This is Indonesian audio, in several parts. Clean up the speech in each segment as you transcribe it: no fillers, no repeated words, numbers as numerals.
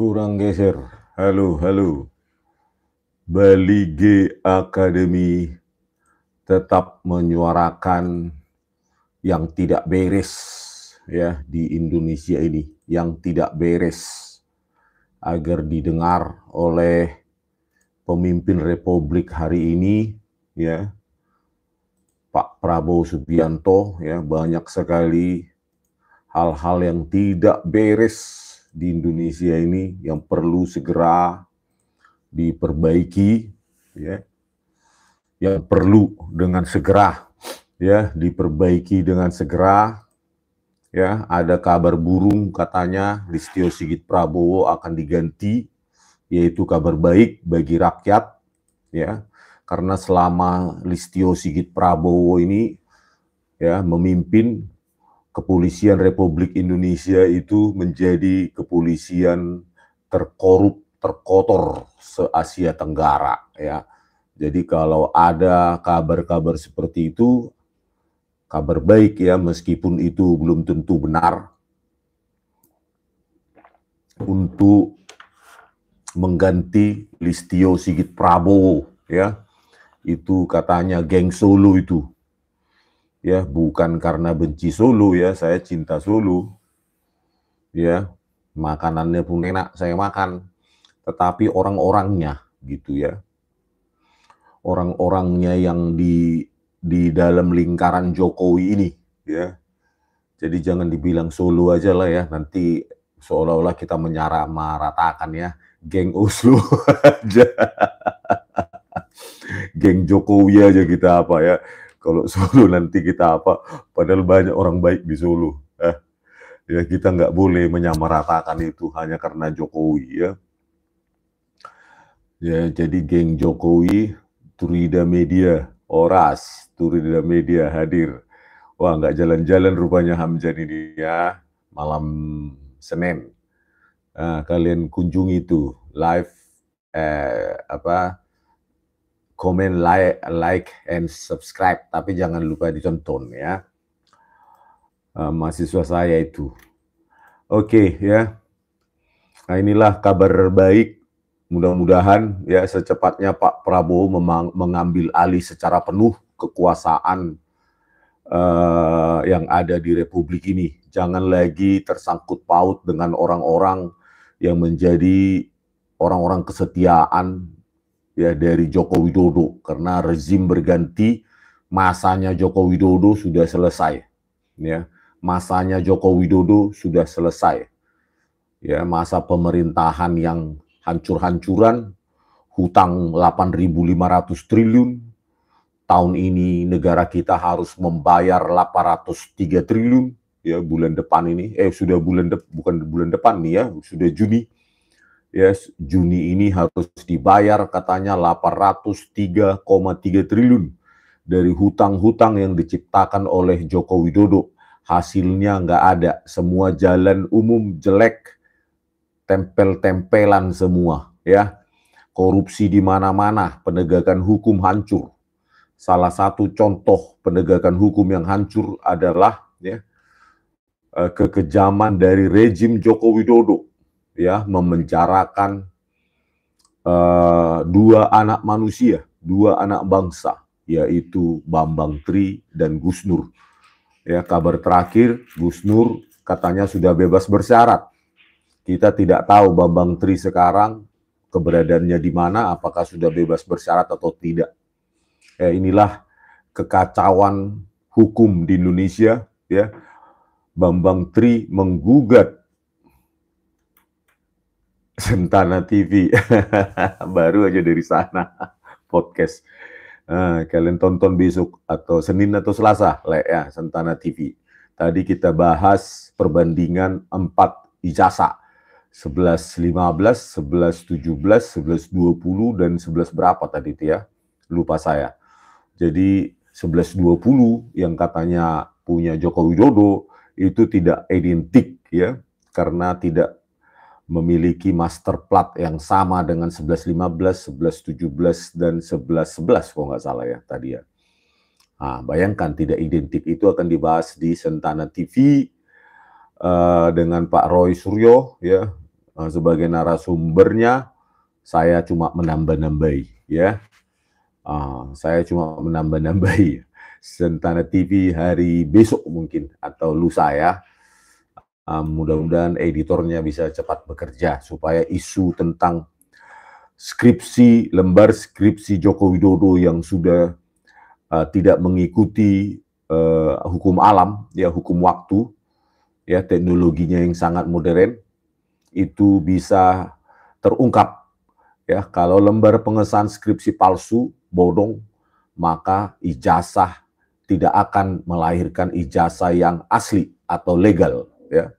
Kurang geser. Halo, halo. Bali G Academy tetap menyuarakan yang tidak beres ya di Indonesia ini, yang tidak beres agar didengar oleh pemimpin Republik hari ini ya, Pak Prabowo Subianto ya, banyak sekali hal-hal yang tidak beres di Indonesia ini yang perlu segera diperbaiki ya, yang perlu dengan segera ya diperbaiki dengan segera ya. Ada kabar burung katanya Listio Sigit Prabowo akan diganti, yaitu kabar baik bagi rakyat ya, karena selama Listio Sigit Prabowo ini ya memimpin, kepolisian Republik Indonesia itu menjadi kepolisian terkorup, terkotor se-Asia Tenggara ya. Jadi kalau ada kabar-kabar seperti itu, kabar baik ya, meskipun itu belum tentu benar, untuk mengganti Listio Sigit Prabowo ya. Itu katanya geng Solo itu. Ya, bukan karena benci Solo ya, saya cinta Solo. Ya, makanannya pun enak, saya makan. Tetapi orang-orangnya gitu ya. Orang-orangnya yang di dalam lingkaran Jokowi ini ya. Jadi jangan dibilang Solo aja lah ya, nanti seolah-olah kita menyamaratakan ya, geng Oslo aja, geng Jokowi aja kita apa ya. Kalau Solo nanti kita apa, padahal banyak orang baik di Solo. Ya kita nggak boleh menyamaratakan itu hanya karena Jokowi ya. Ya jadi geng Jokowi, Turida Media, Oras, Turida Media hadir. Wah, nggak jalan-jalan rupanya Hamzan ini ya, malam Senin. Nah, kalian kunjungi itu live, komen, like, and subscribe. Tapi jangan lupa ditonton ya. Mahasiswa saya itu. Oke ya. Nah inilah kabar baik. Mudah-mudahan ya secepatnya Pak Prabowo mengambil alih secara penuh kekuasaan yang ada di Republik ini. Jangan lagi tersangkut paut dengan orang-orang yang menjadi orang-orang kesetiaan ya dari Joko Widodo, karena rezim berganti, masanya Joko Widodo sudah selesai ya. Masanya Joko Widodo sudah selesai. Ya, masa pemerintahan yang hancur-hancuran, hutang 8.500 triliun, tahun ini negara kita harus membayar 803 triliun ya bulan depan ini, sudah bukan bulan depan nih ya, sudah Juni. Ya, Juni ini harus dibayar katanya 803,3 triliun dari hutang-hutang yang diciptakan oleh Joko Widodo. Hasilnya nggak ada, semua jalan umum jelek, tempel-tempelan semua ya. Korupsi di mana-mana, penegakan hukum hancur. Salah satu contoh penegakan hukum yang hancur adalah ya, kekejaman dari rezim Joko Widodo ya, memenjarakan dua anak manusia, dua anak bangsa, yaitu Bambang Tri dan Gus Nur. Ya, kabar terakhir Gus Nur katanya sudah bebas bersyarat. Kita tidak tahu Bambang Tri sekarang keberadaannya di mana, apakah sudah bebas bersyarat atau tidak. Inilah kekacauan hukum di Indonesia ya. Bambang Tri menggugat Sentana TV. Baru aja dari sana podcast. Kalian tonton besok atau Senin atau Selasa lah ya, Sentana TV. Tadi kita bahas perbandingan 4 ijazah. 11.15, 11.17, 11.20 dan 11 berapa tadi itu ya? Lupa saya. Jadi 11.20 yang katanya punya Joko Widodo itu tidak identik ya, karena tidak memiliki master plat yang sama dengan 11.15, 11.17 dan 11.11 kalau nggak salah ya tadi ya. Nah, bayangkan tidak identik, itu akan dibahas di Sentana TV dengan Pak Roy Suryo ya, sebagai narasumbernya, saya cuma menambah-nambahi, ya. Saya cuma menambah-nambahi. Sentana TV hari besok mungkin atau lusa ya. Mudah-mudahan editornya bisa cepat bekerja supaya isu tentang skripsi, lembar skripsi Joko Widodo yang sudah tidak mengikuti hukum alam, ya hukum waktu, ya teknologinya yang sangat modern, itu bisa terungkap. Ya, kalau lembar pengesahan skripsi palsu, bodong, maka ijazah tidak akan melahirkan ijazah yang asli atau legal, ya.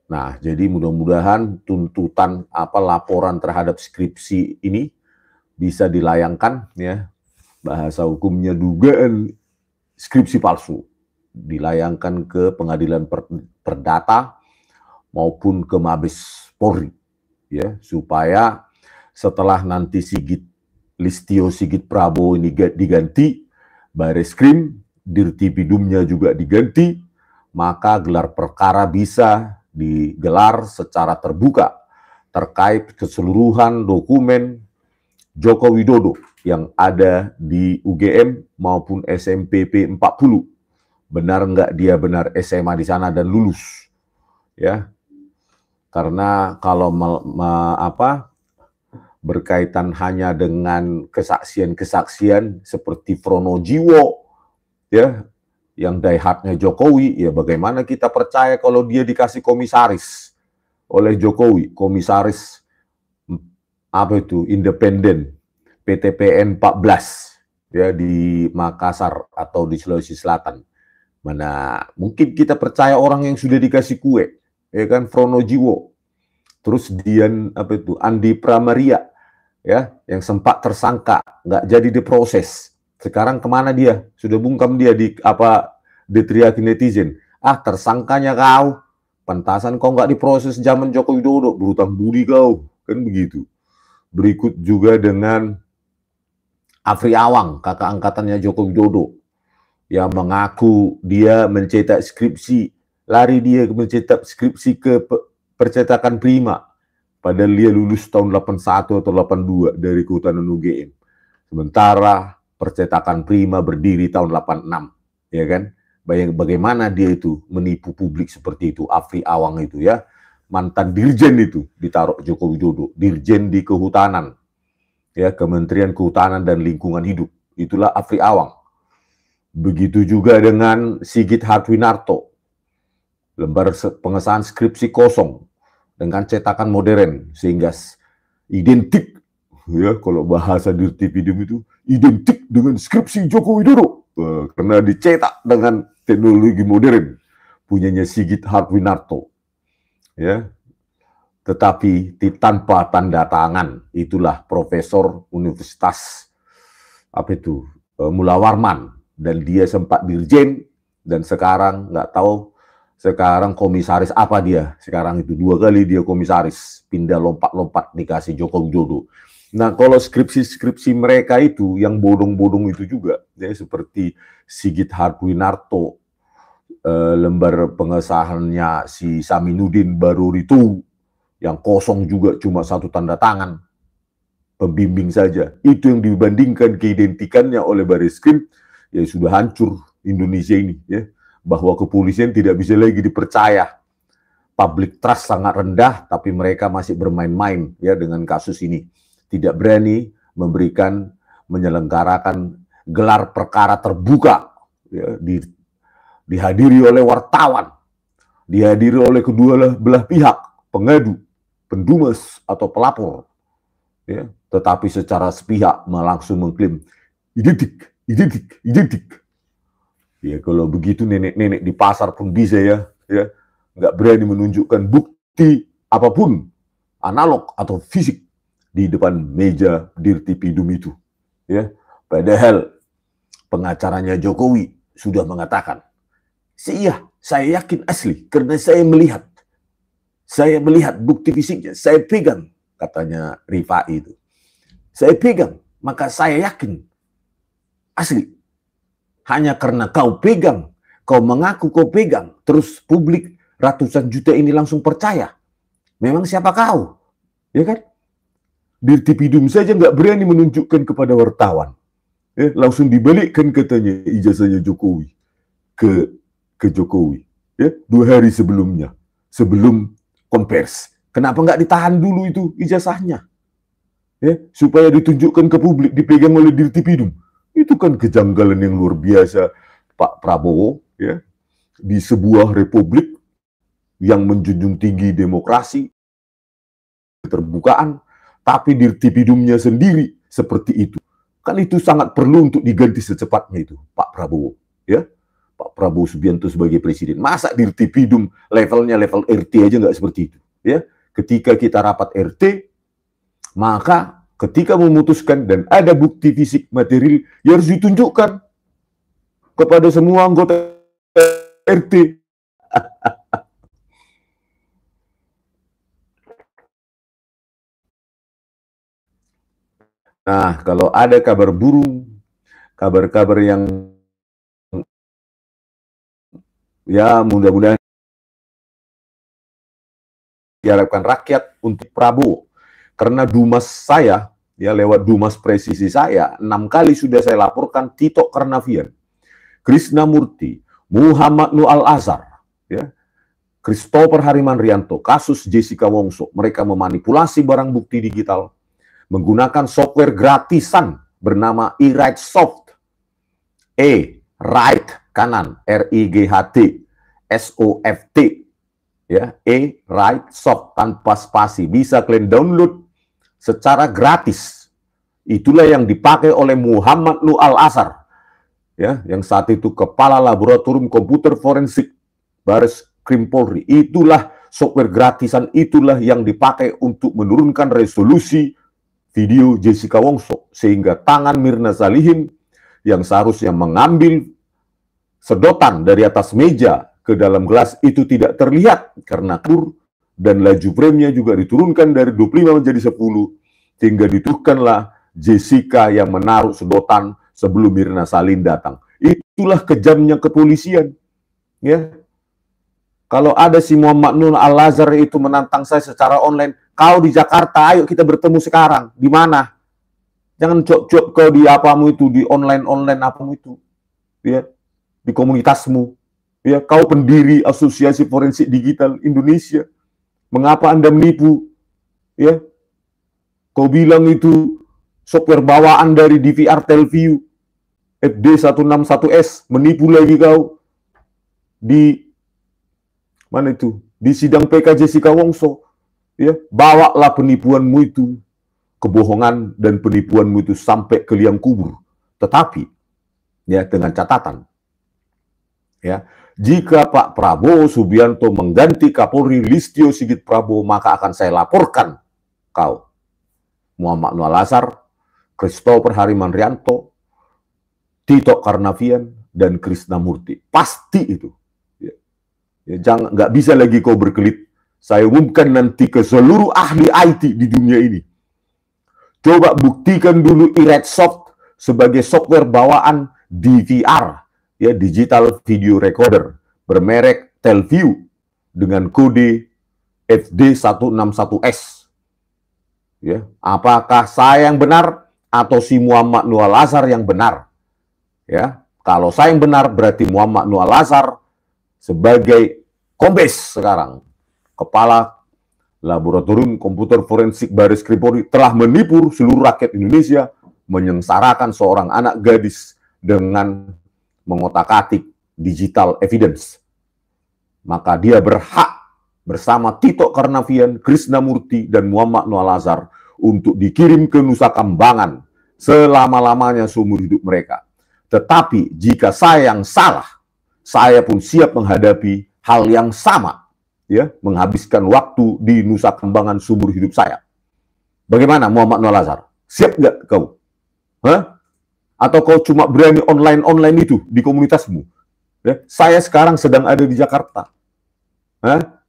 Nah, jadi mudah-mudahan tuntutan laporan terhadap skripsi ini bisa dilayangkan, ya. Bahasa hukumnya dugaan skripsi palsu dilayangkan ke Pengadilan Perdata maupun ke Mabes Polri, ya, supaya setelah nanti Listio Sigit Prabowo ini diganti, Bareskrim, Dirtipidumnya juga diganti, maka gelar perkara bisa digelar secara terbuka terkait keseluruhan dokumen Joko Widodo yang ada di UGM maupun SMPP 40. Benar nggak dia benar SMA di sana dan lulus, ya? Karena kalau berkaitan hanya dengan kesaksian-kesaksian seperti Fronojiwo, ya, yang diehardnya Jokowi, ya bagaimana kita percaya kalau dia dikasih komisaris oleh Jokowi, komisaris independen PTPN 14, ya, di Makassar atau di Sulawesi Selatan. Mana mungkin kita percaya orang yang sudah dikasih kue, ya kan, Fronojiwo, terus Andi Pramaria, ya, yang sempat tersangka, nggak jadi diproses. Sekarang kemana dia? Sudah bungkam dia diteriaki netizen. Tersangkanya kau, pantasan kau nggak diproses zaman Joko Widodo, berutang budi kau, kan begitu. Berikut juga dengan Afri Awang, kakak angkatannya Joko Widodo, yang mengaku dia mencetak skripsi, lari dia mencetak skripsi ke percetakan Prima. Padahal dia lulus tahun 81 atau 82 dari Kehutanan UGM. Sementara percetakan Prima berdiri tahun 86, ya kan? Bagaimana dia itu menipu publik seperti itu, Afri Awang itu, ya. Mantan dirjen itu ditaruh Joko Widodo, dirjen di Kehutanan, ya, Kementerian Kehutanan dan Lingkungan Hidup. Itulah Afri Awang. Begitu juga dengan Sigit Hartwinarto, lembar pengesahan skripsi kosong dengan cetakan modern, sehingga identik, ya, kalau bahasa Dirtipidum itu identik dengan skripsi Joko Widodo, karena dicetak dengan teknologi modern punyanya Sigit Hartwinarto, ya. Tetapi tanpa tanda tangan. Itulah Profesor Universitas Mula Warman, dan dia sempat dirjen dan sekarang nggak tahu. Sekarang komisaris apa dia? Sekarang itu 2 kali dia komisaris, pindah lompat-lompat dikasih Joko Widodo. Nah, kalau skripsi-skripsi mereka itu yang bodong-bodong itu juga, ya, seperti Sigit Hartwinarto, lembar pengesahannya si Saminuddin Barurito, yang kosong juga cuma 1 tanda tangan, pembimbing saja. Itu yang dibandingkan keidentikannya oleh Bareskrim, ya sudah hancur Indonesia ini, ya. Bahwa kepolisian tidak bisa lagi dipercaya. Public trust sangat rendah, tapi mereka masih bermain-main, ya, dengan kasus ini. Tidak berani menyelenggarakan gelar perkara terbuka, ya, dihadiri oleh wartawan, dihadiri oleh kedua belah pihak, pengadu, pendumes atau pelapor, ya, tetapi secara sepihak langsung mengklaim identik. Ya, kalau begitu nenek-nenek di pasar pun bisa, ya, nggak berani menunjukkan bukti apapun, analog atau fisik, di depan meja Dirtipidum itu, ya. Padahal pengacaranya Jokowi sudah mengatakan, iya, saya yakin asli karena saya melihat bukti fisiknya, saya pegang, katanya Rifai itu. Saya pegang, maka saya yakin asli. Hanya karena kau mengaku kau pegang, terus publik ratusan juta ini langsung percaya. Memang siapa kau? Ya kan? Dirtipidum saja nggak berani menunjukkan kepada wartawan. Ya, langsung dibalikkan katanya ijazahnya Jokowi ke Jokowi. Ya, 2 hari sebelumnya, sebelum konversi. Kenapa nggak ditahan dulu itu ijazahnya? Ya, supaya ditunjukkan ke publik, dipegang oleh Dirtipidum. Itu kan kejanggalan yang luar biasa, Pak Prabowo, ya, di sebuah republik yang menjunjung tinggi demokrasi, keterbukaan, tapi Dirtipidumnya sendiri seperti itu. Kan itu sangat perlu untuk diganti secepatnya itu, Pak Prabowo. Ya, Pak Prabowo Subianto sebagai presiden. Masa Dirtipidum levelnya level RT aja nggak seperti itu. Ya, ketika kita rapat RT, maka ketika memutuskan dan ada bukti fisik material, ya harus ditunjukkan kepada semua anggota RT. Nah, kalau ada kabar burung, kabar-kabar yang ya mudah-mudahan diharapkan rakyat untuk Prabowo. Karena Dumas saya, ya lewat Dumas presisi saya, 6 kali sudah saya laporkan Tito Karnavian, Krisnamurti, Muhammad Nur Al-Azhar, ya, Christopher Harimanrianto, kasus Jessica Wongso. Mereka memanipulasi barang bukti digital menggunakan software gratisan bernama eWriteSoft. Write kanan, RIGHT, SOFT, ya, eWriteSoft tanpa spasi, bisa kalian download secara gratis. Itulah yang dipakai oleh Muhammad Nur Al-Azhar, ya, yang saat itu kepala laboratorium komputer forensik Baris Krim Polri. Itulah software gratisan, itulah yang dipakai untuk menurunkan resolusi video Jessica Wongso, sehingga tangan Mirna Salihin yang seharusnya mengambil sedotan dari atas meja ke dalam gelas itu tidak terlihat karena kur, dan laju frame-nya juga diturunkan dari 25 menjadi 10, sehingga dituduhkanlah Jessica yang menaruh sedotan sebelum Mirna Salihin datang. Itulah kejamnya kepolisian. Ya, kalau ada si Muhammad Nur Al-Azhar itu menantang saya secara online, kau di Jakarta, ayo kita bertemu sekarang. Di mana? Jangan cop-cop kau di apamu itu, di online-online apamu itu. Ya, di komunitasmu. Ya, kau pendiri Asosiasi Forensik Digital Indonesia. Mengapa Anda menipu? Ya, kau bilang itu software bawaan dari DVR Telview FD161S, menipu lagi kau di mana itu? Di sidang PK Jessica Wongso. Ya, bawalah penipuanmu itu, kebohongan dan penipuanmu itu sampai ke liang kubur. Tetapi ya, dengan catatan, ya, jika Pak Prabowo Subianto mengganti Kapolri Listio Sigit Prabowo, maka akan saya laporkan kau, Muhammad Nur Al-Azhar, Christopher Harimanrianto, Tito Karnavian, dan Krisnamurti. Pasti itu. Ya, jangan, nggak bisa lagi kau berkelit. Saya umumkan nanti ke seluruh ahli IT di dunia ini. Coba buktikan dulu eWriteSoft sebagai software bawaan DVR, ya, digital video recorder, bermerek Telview dengan kode FD161S. Ya, apakah saya yang benar atau si Muhammad Nur Al-Azhar yang benar? Ya, kalau saya yang benar berarti Muhammad Nur Al-Azhar sebagai kombes sekarang, kepala Laboratorium Komputer Forensik Baris Krim Polri, telah menipu seluruh rakyat Indonesia, menyengsarakan seorang anak gadis dengan mengotak-atik digital evidence. Maka dia berhak bersama Tito Karnavian, Krisnamurti, dan Muhammad Nur Al-Azhar untuk dikirim ke Nusa Kambangan selama-lamanya seumur hidup mereka. Tetapi jika saya yang salah, saya pun siap menghadapi hal yang sama, ya, menghabiskan waktu di Nusa Kambangan seumur hidup saya. Bagaimana Muhammad Nur Al-Azhar? Siap nggak kau? Hah? Atau kau cuma berani online itu di komunitasmu? Ya, saya sekarang sedang ada di Jakarta. Hah?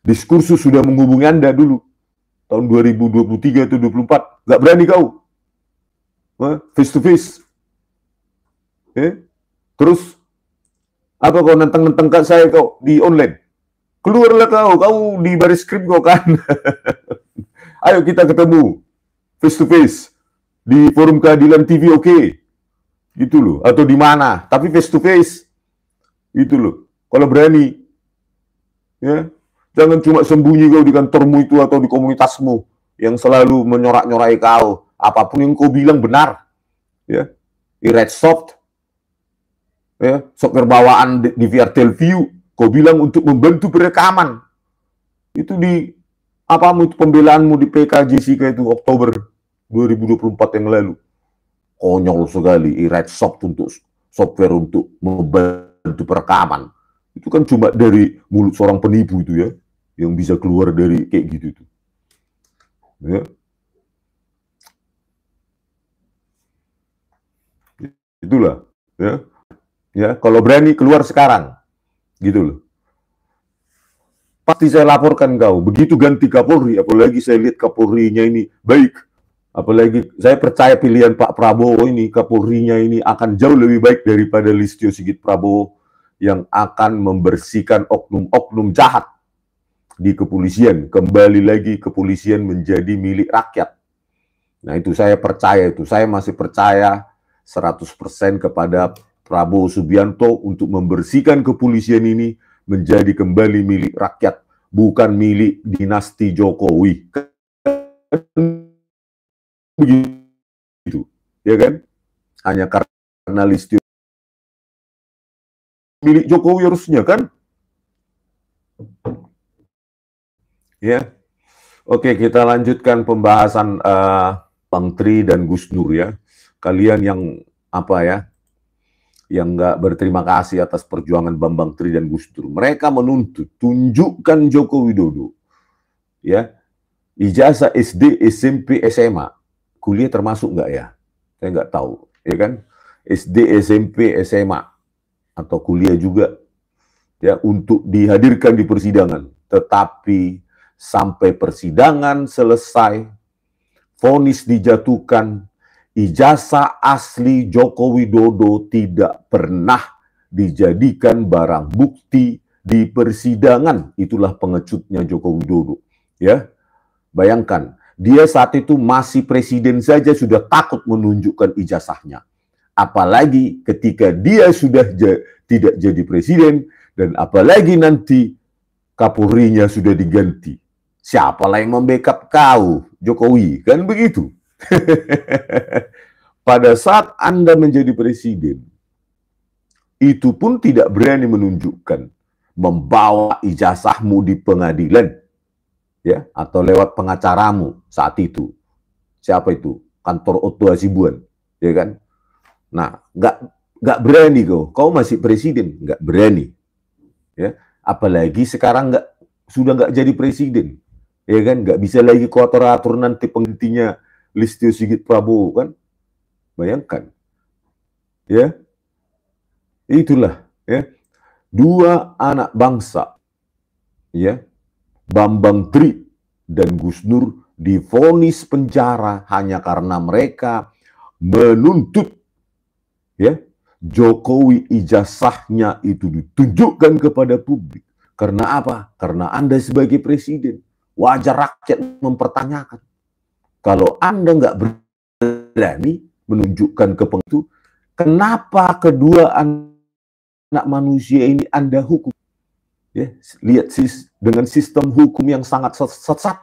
Diskursus sudah menghubungi Anda dulu. Tahun 2023 atau 2024. Nggak berani kau? Hah? Face to face. Terus apa kau nentang-nentang saya kau di online? Keluarlah kau di baris krim kau kan. Ayo kita ketemu face to face di forum keadilan TV, oke. Gitu loh, atau di mana, tapi face to face. Gitu loh. Kalau berani, ya. Jangan cuma sembunyi kau di kantormu itu atau di komunitasmu yang selalu menyorak-nyorai kau. Apapun yang kau bilang benar. Ya. Di Red Soft, ya, software bawaan di VRTelview, kau bilang untuk membantu perekaman. Itu di apamu itu pembelaanmu di PK Jessica itu Oktober 2024 yang lalu. Konyol sekali, Red Soft untuk software untuk membantu perekaman. Itu kan cuma dari mulut seorang penipu itu ya, yang bisa keluar dari kayak gitu itu. Ya. Itulah, ya. Ya, kalau berani keluar sekarang. Gitu loh. Pasti saya laporkan kau. Begitu ganti Kapolri, apalagi saya lihat Kapolrinya ini baik. Apalagi saya percaya pilihan Pak Prabowo ini, Kapolrinya ini akan jauh lebih baik daripada Listio Sigit Prabowo yang akan membersihkan oknum-oknum jahat di kepolisian. Kembali lagi kepolisian menjadi milik rakyat. Nah itu saya percaya itu. Saya masih percaya 100% kepada Prabowo Subianto untuk membersihkan kepolisian ini menjadi kembali milik rakyat, bukan milik dinasti Jokowi. Begitu, ya kan? Hanya karena Listio milik Jokowi harusnya kan? Ya, oke kita lanjutkan pembahasan Bang Tri dan Gus Nur ya. Kalian yang apa ya? Yang nggak berterima kasih atas perjuangan Bambang Tri dan Gus Dur. Mereka menuntut, tunjukkan Joko Widodo. Ya, ijazah SD, SMP, SMA. Kuliah termasuk nggak ya? Saya nggak tahu. Ya kan? SD, SMP, SMA. Atau kuliah juga. Ya, untuk dihadirkan di persidangan. Tetapi sampai persidangan selesai, vonis dijatuhkan, ijazah asli Joko Widodo tidak pernah dijadikan barang bukti di persidangan. Itulah pengecutnya Joko Widodo. Ya, bayangkan, dia saat itu masih presiden saja sudah takut menunjukkan ijazahnya. Apalagi ketika dia sudah tidak jadi presiden, dan apalagi nanti Kapolrinya sudah diganti. Siapalah yang membackup kau, Jokowi? Kan begitu. Pada saat Anda menjadi presiden, itu pun tidak berani menunjukkan, membawa ijazahmu di pengadilan, ya, atau lewat pengacaramu saat itu. Siapa itu? Kantor Otto Hasibuan, ya kan? Nah, nggak berani kau masih presiden, nggak berani, ya. Apalagi sekarang sudah nggak jadi presiden, ya kan? Nggak bisa lagi kau atur nanti penggantinya Listio Sigit Prabowo kan? Bayangkan, ya, itulah, ya, dua anak bangsa, ya, Bambang Tri dan Gus Nur divonis penjara hanya karena mereka menuntut, ya, Jokowi ijazahnya itu ditunjukkan kepada publik. Karena apa? Karena Anda sebagai presiden, wajar rakyat mempertanyakan. Kalau Anda nggak berani menunjukkan ke itu, kenapa kedua anak manusia ini Anda hukum? Ya, lihat dengan sistem hukum yang sangat sesat.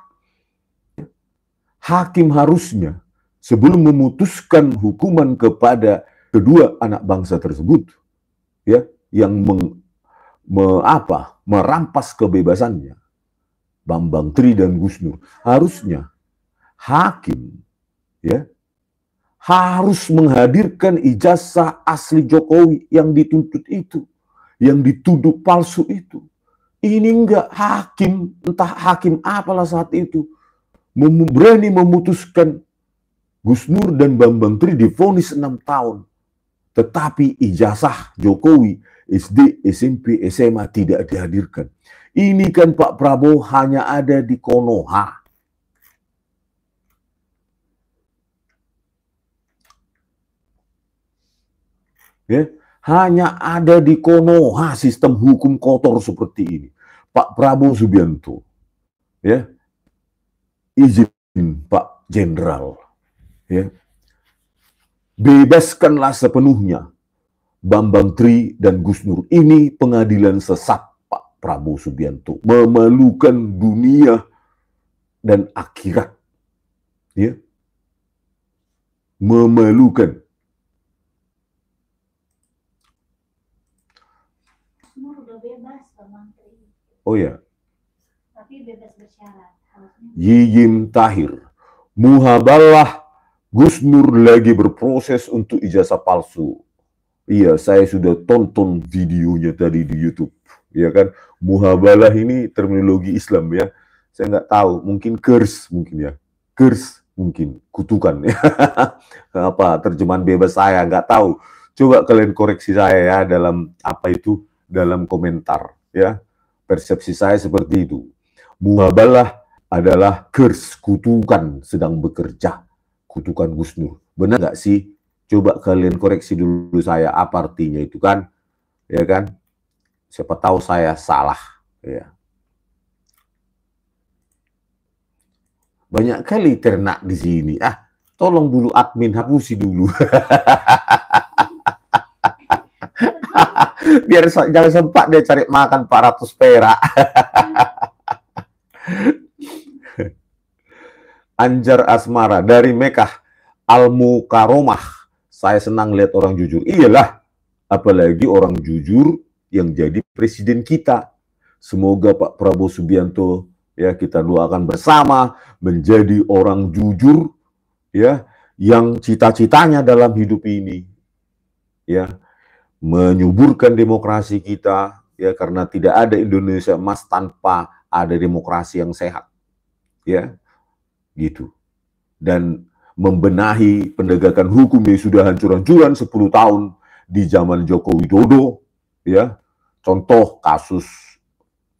Hakim harusnya sebelum memutuskan hukuman kepada kedua anak bangsa tersebut, ya, yang merampas kebebasannya, Bambang Tri dan Gus Nur, harusnya hakim, ya, harus menghadirkan ijazah asli Jokowi yang dituntut itu, yang dituduh palsu itu. Ini enggak, hakim, entah hakim apalah saat itu, berani memutuskan Gus Nur dan Bambang Tri divonis 6 tahun. Tetapi ijazah Jokowi SD, SMP, SMA tidak dihadirkan. Ini kan Pak Prabowo hanya ada di Konoha. Ya, hanya ada di Konoha sistem hukum kotor seperti ini. Pak Prabowo Subianto, ya, izin Pak Jenderal, ya, bebaskanlah sepenuhnya Bambang Tri dan Gus Nur. Ini pengadilan sesat Pak Prabowo Subianto, memalukan dunia dan akhirat, ya, memalukan. Udah bebas, Bambang Tri. Oh ya. Tapi bebas bersyarat. Yiyim Tahir, muhabalah Gus Nur lagi berproses untuk ijazah palsu. Iya, saya sudah tonton videonya tadi di YouTube, ya kan? Muhabalah ini terminologi Islam ya. Saya nggak tahu, mungkin kurs mungkin ya, kurs mungkin kutukan ya. Apa terjemahan bebas saya nggak tahu. Coba kalian koreksi saya ya dalam apa itu, dalam komentar ya. Persepsi saya seperti itu. Muhabalah adalah kurs, kutukan sedang bekerja, kutukan Gus Nur. Benar nggak sih? Coba kalian koreksi dulu saya, apa artinya itu kan? Ya kan? Siapa tahu saya salah. Ya. Banyak kali ternak di sini. Tolong dulu admin hapusi dulu. Biar jangan sempat dia cari makan 400 perak. Anjar Asmara dari Mekah Al-Mukaromah. Saya senang lihat orang jujur. Iyalah, apalagi orang jujur yang jadi presiden kita. Semoga Pak Prabowo Subianto, ya, kita doakan bersama menjadi orang jujur, ya, yang cita-citanya dalam hidup ini, ya, menyuburkan demokrasi kita, ya, karena tidak ada Indonesia emas tanpa ada demokrasi yang sehat, ya, gitu. Dan membenahi penegakan hukum yang sudah hancur-hancuran 10 tahun di zaman Joko Widodo, ya. Contoh kasus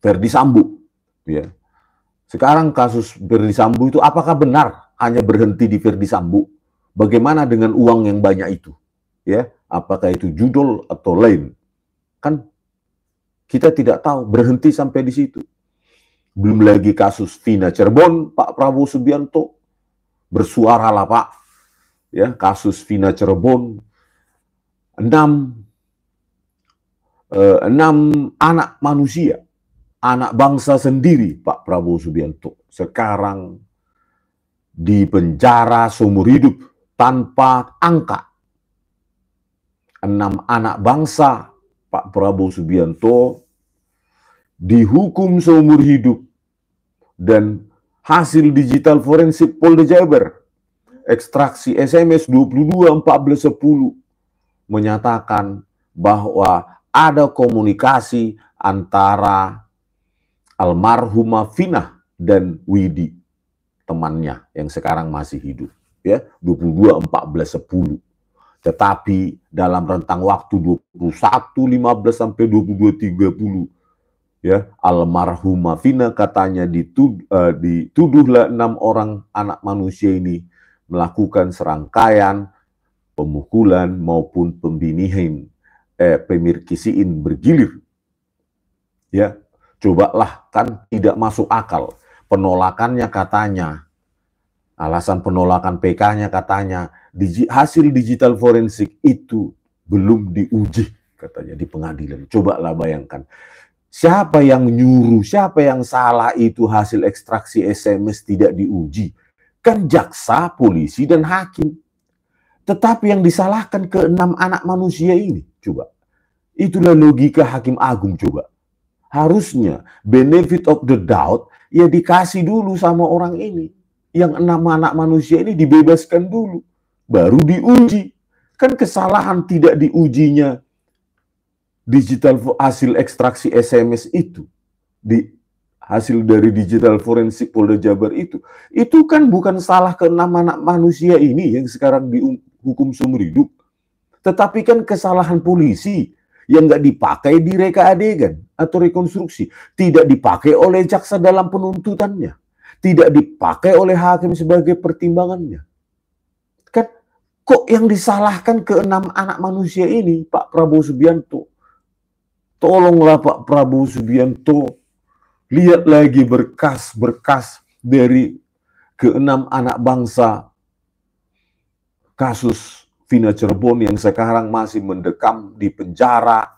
Verdi Sambo, ya. Sekarang kasus Verdi Sambo itu apakah benar hanya berhenti di Verdi Sambo? Bagaimana dengan uang yang banyak itu? Ya, apakah itu judul atau lain? Kan kita tidak tahu, berhenti sampai di situ. Belum lagi kasus Vina Cirebon, Pak Prabowo Subianto, bersuaralah Pak, ya, kasus Vina Cirebon, 6 anak manusia, anak bangsa sendiri Pak Prabowo Subianto sekarang di penjara seumur hidup tanpa angka. 6 anak bangsa Pak Prabowo Subianto dihukum seumur hidup, dan hasil digital forensik Polda Jabar, ekstraksi SMS 221410 menyatakan bahwa ada komunikasi antara almarhumah Vina dan Widi, temannya yang sekarang masih hidup, ya, 221410. Tetapi dalam rentang waktu 21.15 sampai 22.30, ya, almarhumah Vina katanya dituduhlah 6 orang anak manusia ini melakukan serangkaian pemukulan maupun pemirkisiin bergilir. Ya, cobalah, kan tidak masuk akal. Penolakannya katanya, alasan penolakan PK-nya katanya, hasil digital forensik itu belum diuji katanya di pengadilan. Cobalah bayangkan. Siapa yang nyuruh, siapa yang salah itu hasil ekstraksi SMS tidak diuji? Kan jaksa, polisi, dan hakim. Tetapi yang disalahkan ke-6 anak manusia ini, coba. Itulah logika Hakim Agung, coba. Harusnya benefit of the doubt ya dikasih dulu sama orang ini. Yang 6 anak manusia ini dibebaskan dulu, baru diuji. Kan kesalahan tidak diujinya digital hasil ekstraksi SMS itu, di hasil dari digital forensik Polda Jabar itu kan bukan salah ke-6 anak manusia ini yang sekarang dihukum seumur hidup, tetapi kan kesalahan polisi yang nggak dipakai di reka adegan atau rekonstruksi, tidak dipakai oleh jaksa dalam penuntutannya, tidak dipakai oleh hakim sebagai pertimbangannya. Kan kok yang disalahkan ke-6 anak manusia ini Pak Prabowo Subianto? Tolonglah Pak Prabowo Subianto, Lihat lagi berkas-berkas dari keenam anak bangsa kasus Vina Cirebon yang sekarang masih mendekam di penjara,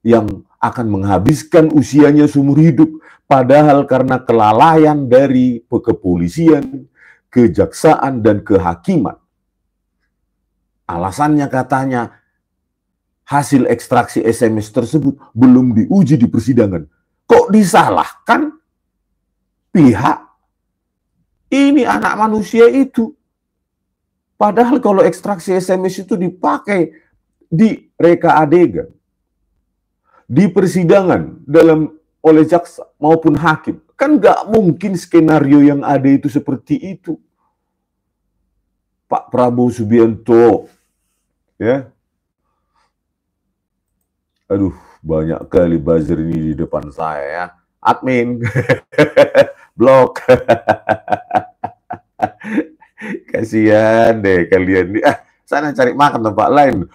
yang akan menghabiskan usianya seumur hidup, padahal karena kelalaian dari kepolisian, kejaksaan, dan kehakiman. Alasannya katanya hasil ekstraksi SMS tersebut belum diuji di persidangan. Kok disalahkan pihak ini anak manusia itu? Padahal kalau ekstraksi SMS itu dipakai di reka adegan, di persidangan oleh jaksa maupun hakim, kan nggak mungkin skenario yang ada itu seperti itu. Pak Prabowo Subianto, ya, aduh banyak kali buzzer ini di depan saya ya, admin, blok, kasihan deh kalian nih, sana cari makan tempat lain,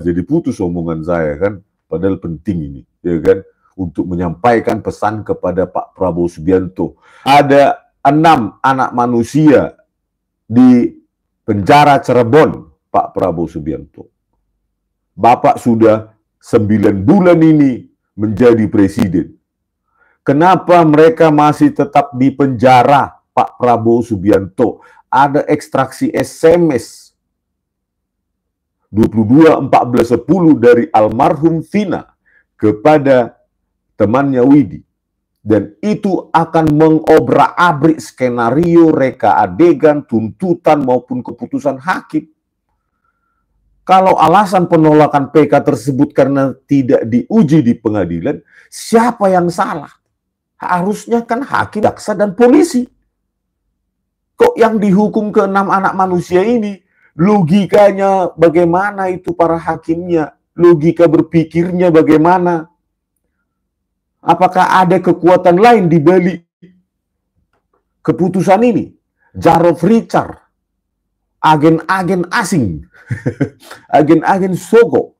jadi putus omongan saya kan. Padahal penting ini, ya kan, untuk menyampaikan pesan kepada Pak Prabowo Subianto. Ada 6 anak manusia di penjara Cirebon, Pak Prabowo Subianto. Bapak sudah 9 bulan ini menjadi presiden. Kenapa mereka masih tetap di penjara, Pak Prabowo Subianto? Ada ekstraksi SMS 22/14/10 dari almarhum Vina kepada temannya Widi. Dan itu akan mengobrak-abrik skenario, reka adegan, tuntutan maupun keputusan hakim. Kalau alasan penolakan PK tersebut karena tidak diuji di pengadilan, siapa yang salah? Harusnya kan hakim, jaksa, dan polisi. Kok yang dihukum ke 6 anak manusia ini, logikanya bagaimana itu para hakimnya? Logika berpikirnya bagaimana? Apakah ada kekuatan lain di balik keputusan ini? Jarod Richard, agen-agen asing, agen-agen Sogo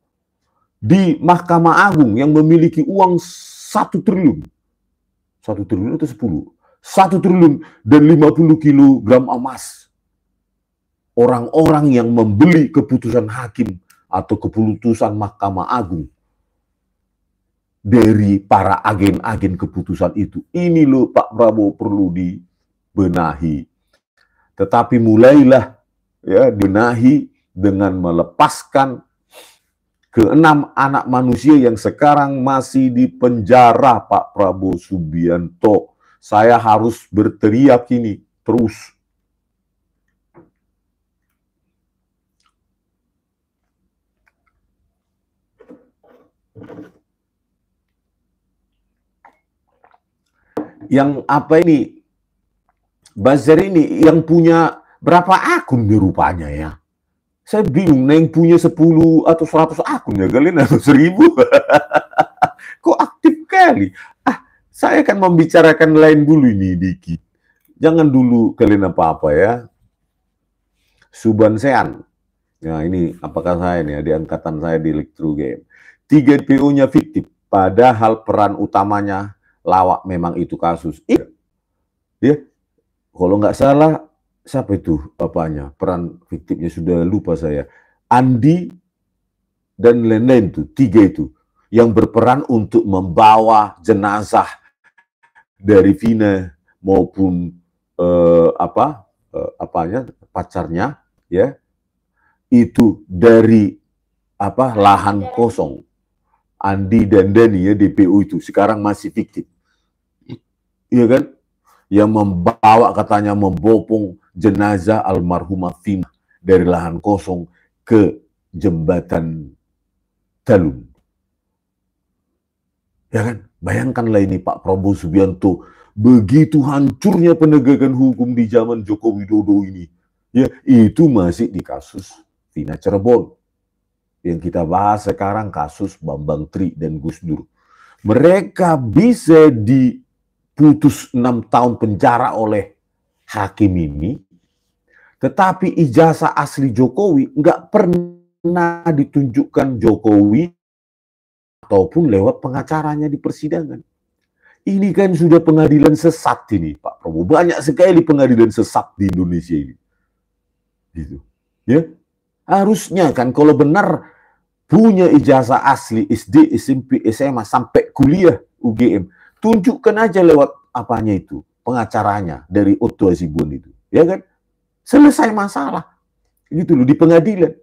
di Mahkamah Agung yang memiliki uang 1 triliun. 1 triliun atau 10? 1 triliun dan 50 kilogram emas. Orang-orang yang membeli keputusan hakim atau keputusan Mahkamah Agung dari para agen-agen keputusan itu. Ini loh Pak Prabowo perlu dibenahi. Tetapi mulailah ya benahi dengan melepaskan ke-6 anak manusia yang sekarang masih di penjara, Pak Prabowo Subianto. Saya harus berteriak ini terus. Yang apa ini, buzzer ini yang punya berapa akun nih rupanya ya? Saya bingung, yang punya 10 atau 100 akun ya kalian, atau 1000? Kok aktif kali? Saya akan membicarakan lain dulu ini dikit. Jangan dulu kalian apa-apa ya. Suban Sean. Nah ini apakah saya nih di angkatan saya di Electro Game. 3 DPO-nya fiktif, padahal peran utamanya lawak memang itu kasus. Iya. Ya. Kalau nggak salah, siapa itu apanya? Peran fiktifnya sudah lupa saya. Andi dan lain-lain tuh, 3 itu yang berperan untuk membawa jenazah dari Vina maupun pacarnya ya, itu dari lahan kosong. Andi dan Dani ya, DPO itu sekarang masih fiktif. Iya kan? Yang membawa katanya membopong jenazah almarhumah Vina dari lahan kosong ke jembatan Talun. Ya kan? Bayangkanlah ini Pak Prabowo Subianto, begitu hancurnya penegakan hukum di zaman Joko Widodo ini. Ya, itu masih di kasus Vina Cirebon. Yang kita bahas sekarang kasus Bambang Tri dan Gus Dur. Mereka bisa diputus 6 tahun penjara oleh hakim ini, tetapi ijazah asli Jokowi nggak pernah ditunjukkan Jokowi ataupun lewat pengacaranya di persidangan. Ini kan sudah pengadilan sesat ini, Pak Prabowo. Banyak sekali pengadilan sesat di Indonesia ini. Gitu. Ya. Harusnya kan kalau benar punya ijazah asli SD, SMP, SMA sampai kuliah UGM, tunjukkan aja lewat apanya itu, pengacaranya dari Otto Hasibuan itu. Ya kan? Selesai masalah. Gitu loh, di pengadilan.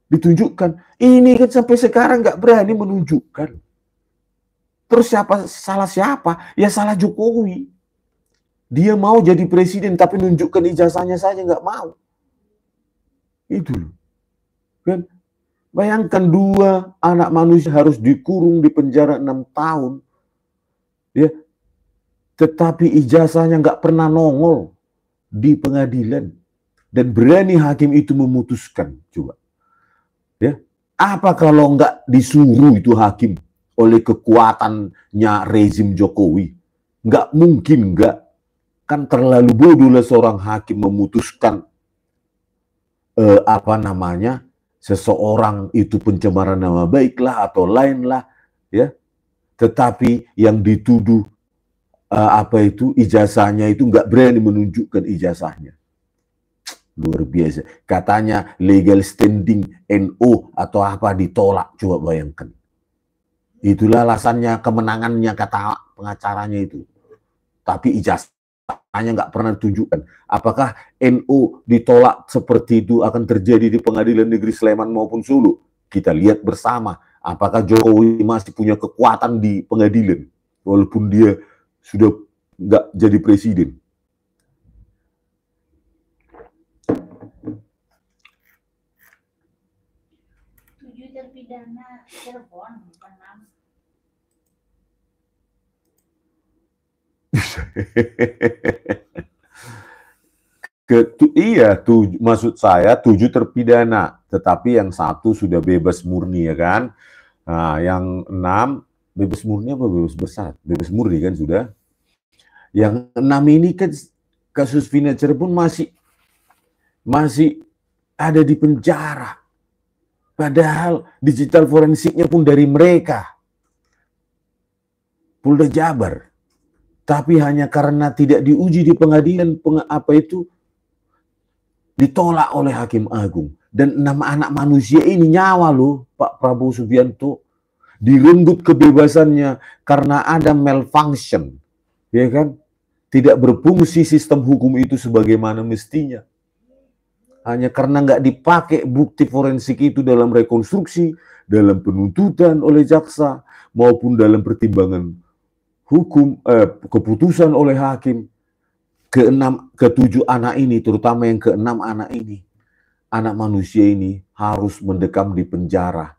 Ditunjukkan. Ini kan sampai sekarang nggak berani menunjukkan. Terus salah siapa? Ya salah Jokowi. Dia mau jadi presiden tapi nunjukkan ijazahnya saja nggak mau. Itu kan. Bayangkan 2 anak manusia harus dikurung di penjara 6 tahun. Ya. Tetapi ijazahnya nggak pernah nongol di pengadilan. Dan berani hakim itu memutuskan. Coba. Ya. Apa kalau nggak disuruh itu hakim oleh kekuatannya rezim Jokowi? Nggak mungkin nggak. Kan terlalu bodoh lah seorang hakim memutuskan seseorang itu pencemaran nama baik lah atau lain lah, ya. Tetapi yang dituduh ijazahnya itu nggak berani menunjukkan ijazahnya. Luar biasa. Katanya legal standing NU atau apa ditolak. Coba bayangkan. Itulah alasannya kemenangannya kata pengacaranya itu. Tapi ijazahnya nggak pernah ditunjukkan. Apakah NU ditolak seperti itu akan terjadi di Pengadilan Negeri Sleman maupun Solo? Kita lihat bersama. Apakah Jokowi masih punya kekuatan di pengadilan walaupun dia sudah nggak jadi presiden? Terpidana Cirebon, bukan 6. Iya, maksud saya 7 terpidana, tetapi yang 1 sudah bebas murni, ya kan? Nah, yang 6 bebas murni apa bebas bersyarat? Bebas murni kan sudah. Yang 6 ini kan kasus Vina Cirebon masih ada di penjara. Padahal digital forensiknya pun dari mereka. Polda Jabar. Tapi hanya karena tidak diuji di pengadilan ditolak oleh Hakim Agung. Dan 6 anak manusia ini nyawa loh, Pak Prabowo Subianto, direnggut kebebasannya karena ada malfunction, ya kan? Tidak berfungsi sistem hukum itu sebagaimana mestinya. Hanya karena nggak dipakai bukti forensik itu dalam rekonstruksi, dalam penuntutan oleh jaksa, maupun dalam pertimbangan hukum, keputusan oleh hakim. Ke-7 anak ini, terutama yang ke-6 anak ini, anak manusia ini harus mendekam di penjara.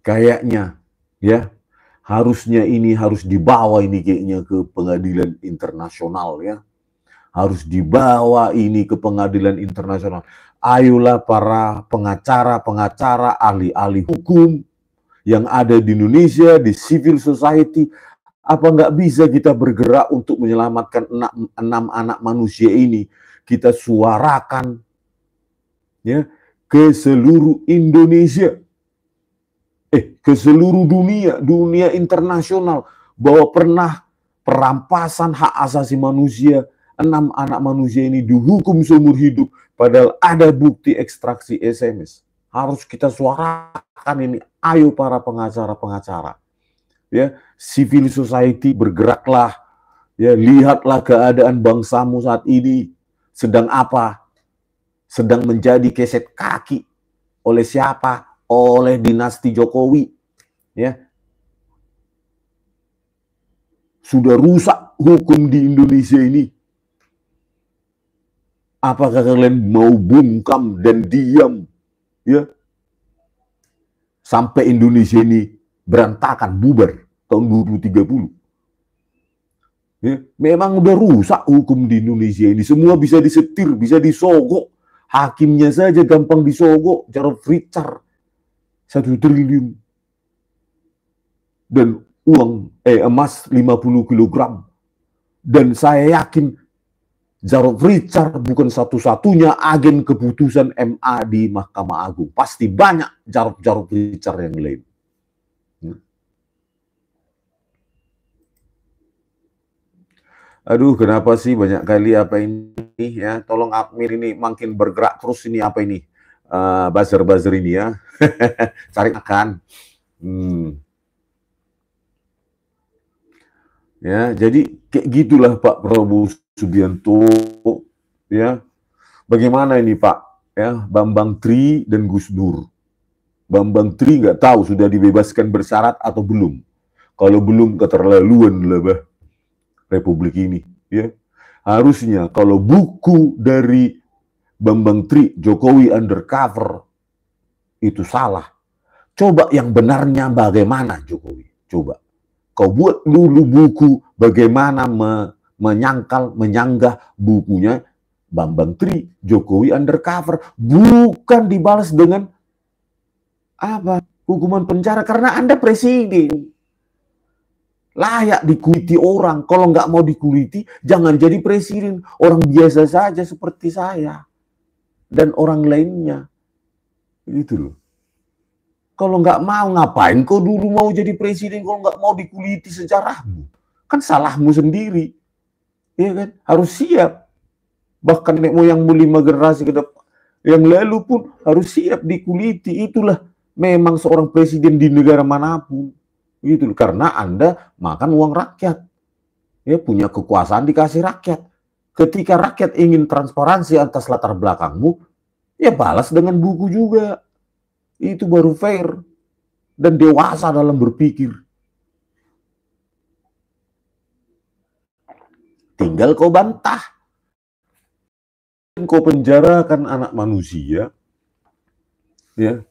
Kayaknya, ya, harusnya ini harus dibawa ini kayaknya ke pengadilan internasional, ya. Harus dibawa ini ke pengadilan internasional. Ayolah para pengacara, ahli-ahli hukum yang ada di Indonesia, di civil society, apa nggak bisa kita bergerak untuk menyelamatkan 6 anak manusia ini? Kita suarakan, ya, ke seluruh Indonesia, ke seluruh dunia internasional, bahwa pernah perampasan hak asasi manusia, 6 anak manusia ini dihukum seumur hidup, padahal ada bukti ekstraksi SMS. Harus kita suarakan ini. Ayo para pengacara, ya, civil society, bergeraklah, ya, lihatlah keadaan bangsamu saat ini sedang apa, sedang menjadi keset kaki oleh siapa? Oleh dinasti Jokowi, ya. Sudah rusak hukum di Indonesia ini. Apakah kalian mau bungkam dan diam, ya, sampai Indonesia ini berantakan, bubar tahun 2030? Ya, memang udah rusak hukum di Indonesia ini. Semua bisa disetir, bisa disogok. Hakimnya saja gampang disogok. Jarod Richard 1 triliun. Dan emas 50 kg. Dan saya yakin Jarod Richard bukan satu-satunya agen keputusan MA di Mahkamah Agung. Pasti banyak Jarod Richard yang lain. Aduh, kenapa sih banyak kali apa ini ya? Tolong admin ini makin bergerak terus ini apa ini? Buzzer-buzzer ini ya. Cari makan. Ya, jadi kayak gitulah Pak Prabowo Subianto ya. Bagaimana ini Pak? Ya, Bambang Tri dan Gus Dur. Bambang Tri nggak tahu sudah dibebaskan bersyarat atau belum. Kalau belum, keterlaluan lah Republik ini. Ya, harusnya kalau buku dari Bambang Tri, Jokowi Undercover, itu salah. Coba yang benarnya bagaimana Jokowi? Coba. Kau buat dulu buku bagaimana menyanggah bukunya Bambang Tri, Jokowi Undercover. Bukan dibalas dengan apa? Hukuman penjara karena Anda presiden. Layak dikuliti orang. Kalau nggak mau dikuliti, jangan jadi presiden. Orang biasa saja seperti saya. Dan orang lainnya. Gitu loh. Kalau nggak mau, ngapain kau dulu mau jadi presiden kalau nggak mau dikuliti sejarahmu? Kan salahmu sendiri. Ya kan? Harus siap. Bahkan nenek moyangmu 5 generasi ke depan. Yang lalu pun harus siap dikuliti. Itulah memang seorang presiden di negara manapun. Gitu loh. Karena Anda makan uang rakyat. Ya, punya kekuasaan dikasih rakyat. Ketika rakyat ingin transparansi atas latar belakangmu, ya balas dengan buku juga. Itu baru fair dan dewasa dalam berpikir. Tinggal kau bantah. Kau penjarakan anak manusia. Ya.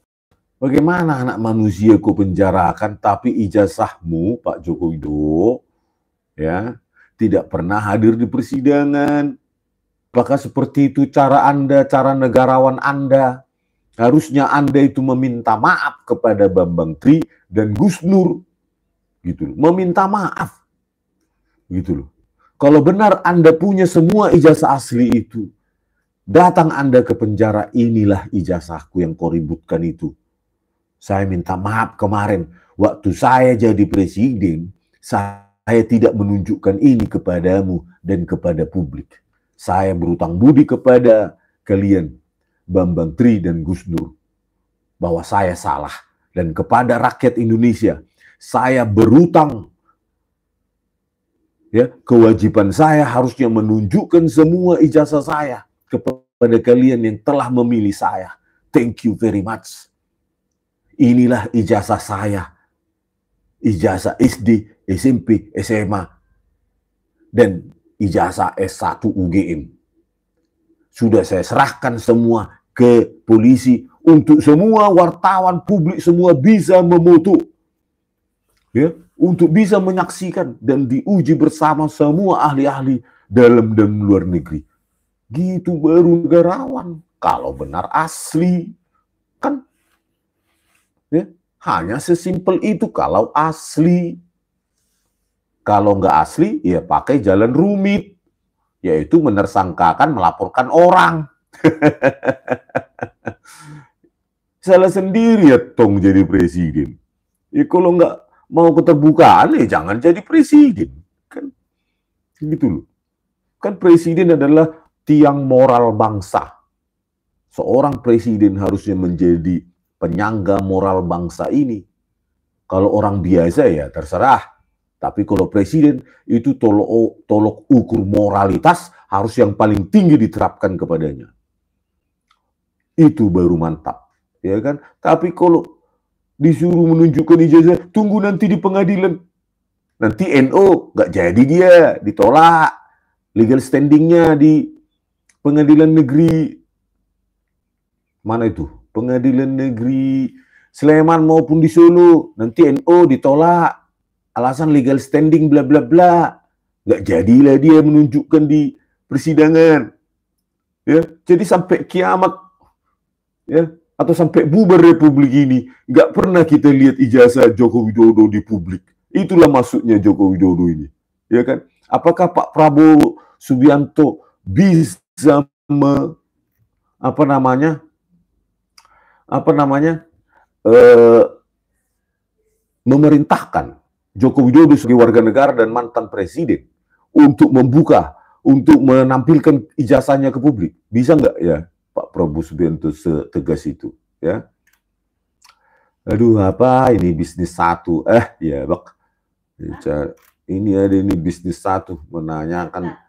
Bagaimana anak manusia kau penjarakan tapi ijazahmu Pak Joko Widodo ya tidak pernah hadir di persidangan. Apakah seperti itu cara Anda, cara negarawan Anda? Harusnya Anda itu meminta maaf kepada Bambang Tri dan Gus Nur. Gitu loh. Meminta maaf. Gitu loh. Kalau benar Anda punya semua ijazah asli itu, datang Anda ke penjara, inilah ijazahku yang kau ributkan itu. Saya minta maaf kemarin, waktu saya jadi presiden, saya tidak menunjukkan ini kepadamu dan kepada publik. Saya berutang budi kepada kalian, Bambang Tri dan Gus Dur, bahwa saya salah. Dan kepada rakyat Indonesia, saya berutang. Ya, kewajiban saya harusnya menunjukkan semua ijazah saya kepada kalian yang telah memilih saya. Thank you very much. Inilah ijazah saya. Ijazah SD, SMP, SMA, dan ijazah S1 UGM. Sudah saya serahkan semua ke polisi untuk semua wartawan publik semua bisa memutu. Ya, untuk bisa menyaksikan dan diuji bersama semua ahli-ahli dalam dan luar negeri. Gitu baru negarawan. Kalau benar asli, kan ya, hanya sesimpel itu kalau asli. Kalau nggak asli, ya pakai jalan rumit, yaitu menersangkakan, melaporkan orang. Salah sendiri ya tong jadi presiden. Ya kalau nggak mau keterbukaan ya jangan jadi presiden. Kan gitu loh. Kan presiden adalah tiang moral bangsa. Seorang presiden harusnya menjadi penyangga moral bangsa ini. Kalau orang biasa ya terserah. Tapi kalau presiden itu tolok ukur moralitas harus yang paling tinggi diterapkan kepadanya. Itu baru mantap. Ya kan? Tapi kalau disuruh menunjukkan ijazah, tunggu nanti di pengadilan. Nanti NO nggak jadi dia, ditolak. Legal standingnya di pengadilan negeri, mana itu? Pengadilan negeri Sleman maupun di Solo. Nanti NO ditolak. Alasan legal standing bla bla bla. Nggak jadilah dia menunjukkan di persidangan. Ya, jadi sampai kiamat ya, atau sampai bubar republik ini, nggak pernah kita lihat ijazah Joko Widodo di publik. Itulah maksudnya Joko Widodo ini, ya kan? Apakah Pak Prabowo Subianto bisa memerintahkan Joko Widodo sebagai warga negara dan mantan presiden untuk membuka, untuk menampilkan ijazahnya ke publik? Bisa nggak ya Pak Prabowo Subianto setegas itu? Ya, aduh apa ini bisnis satu? Ya Bak, ini ada ini bisnis satu menanyakan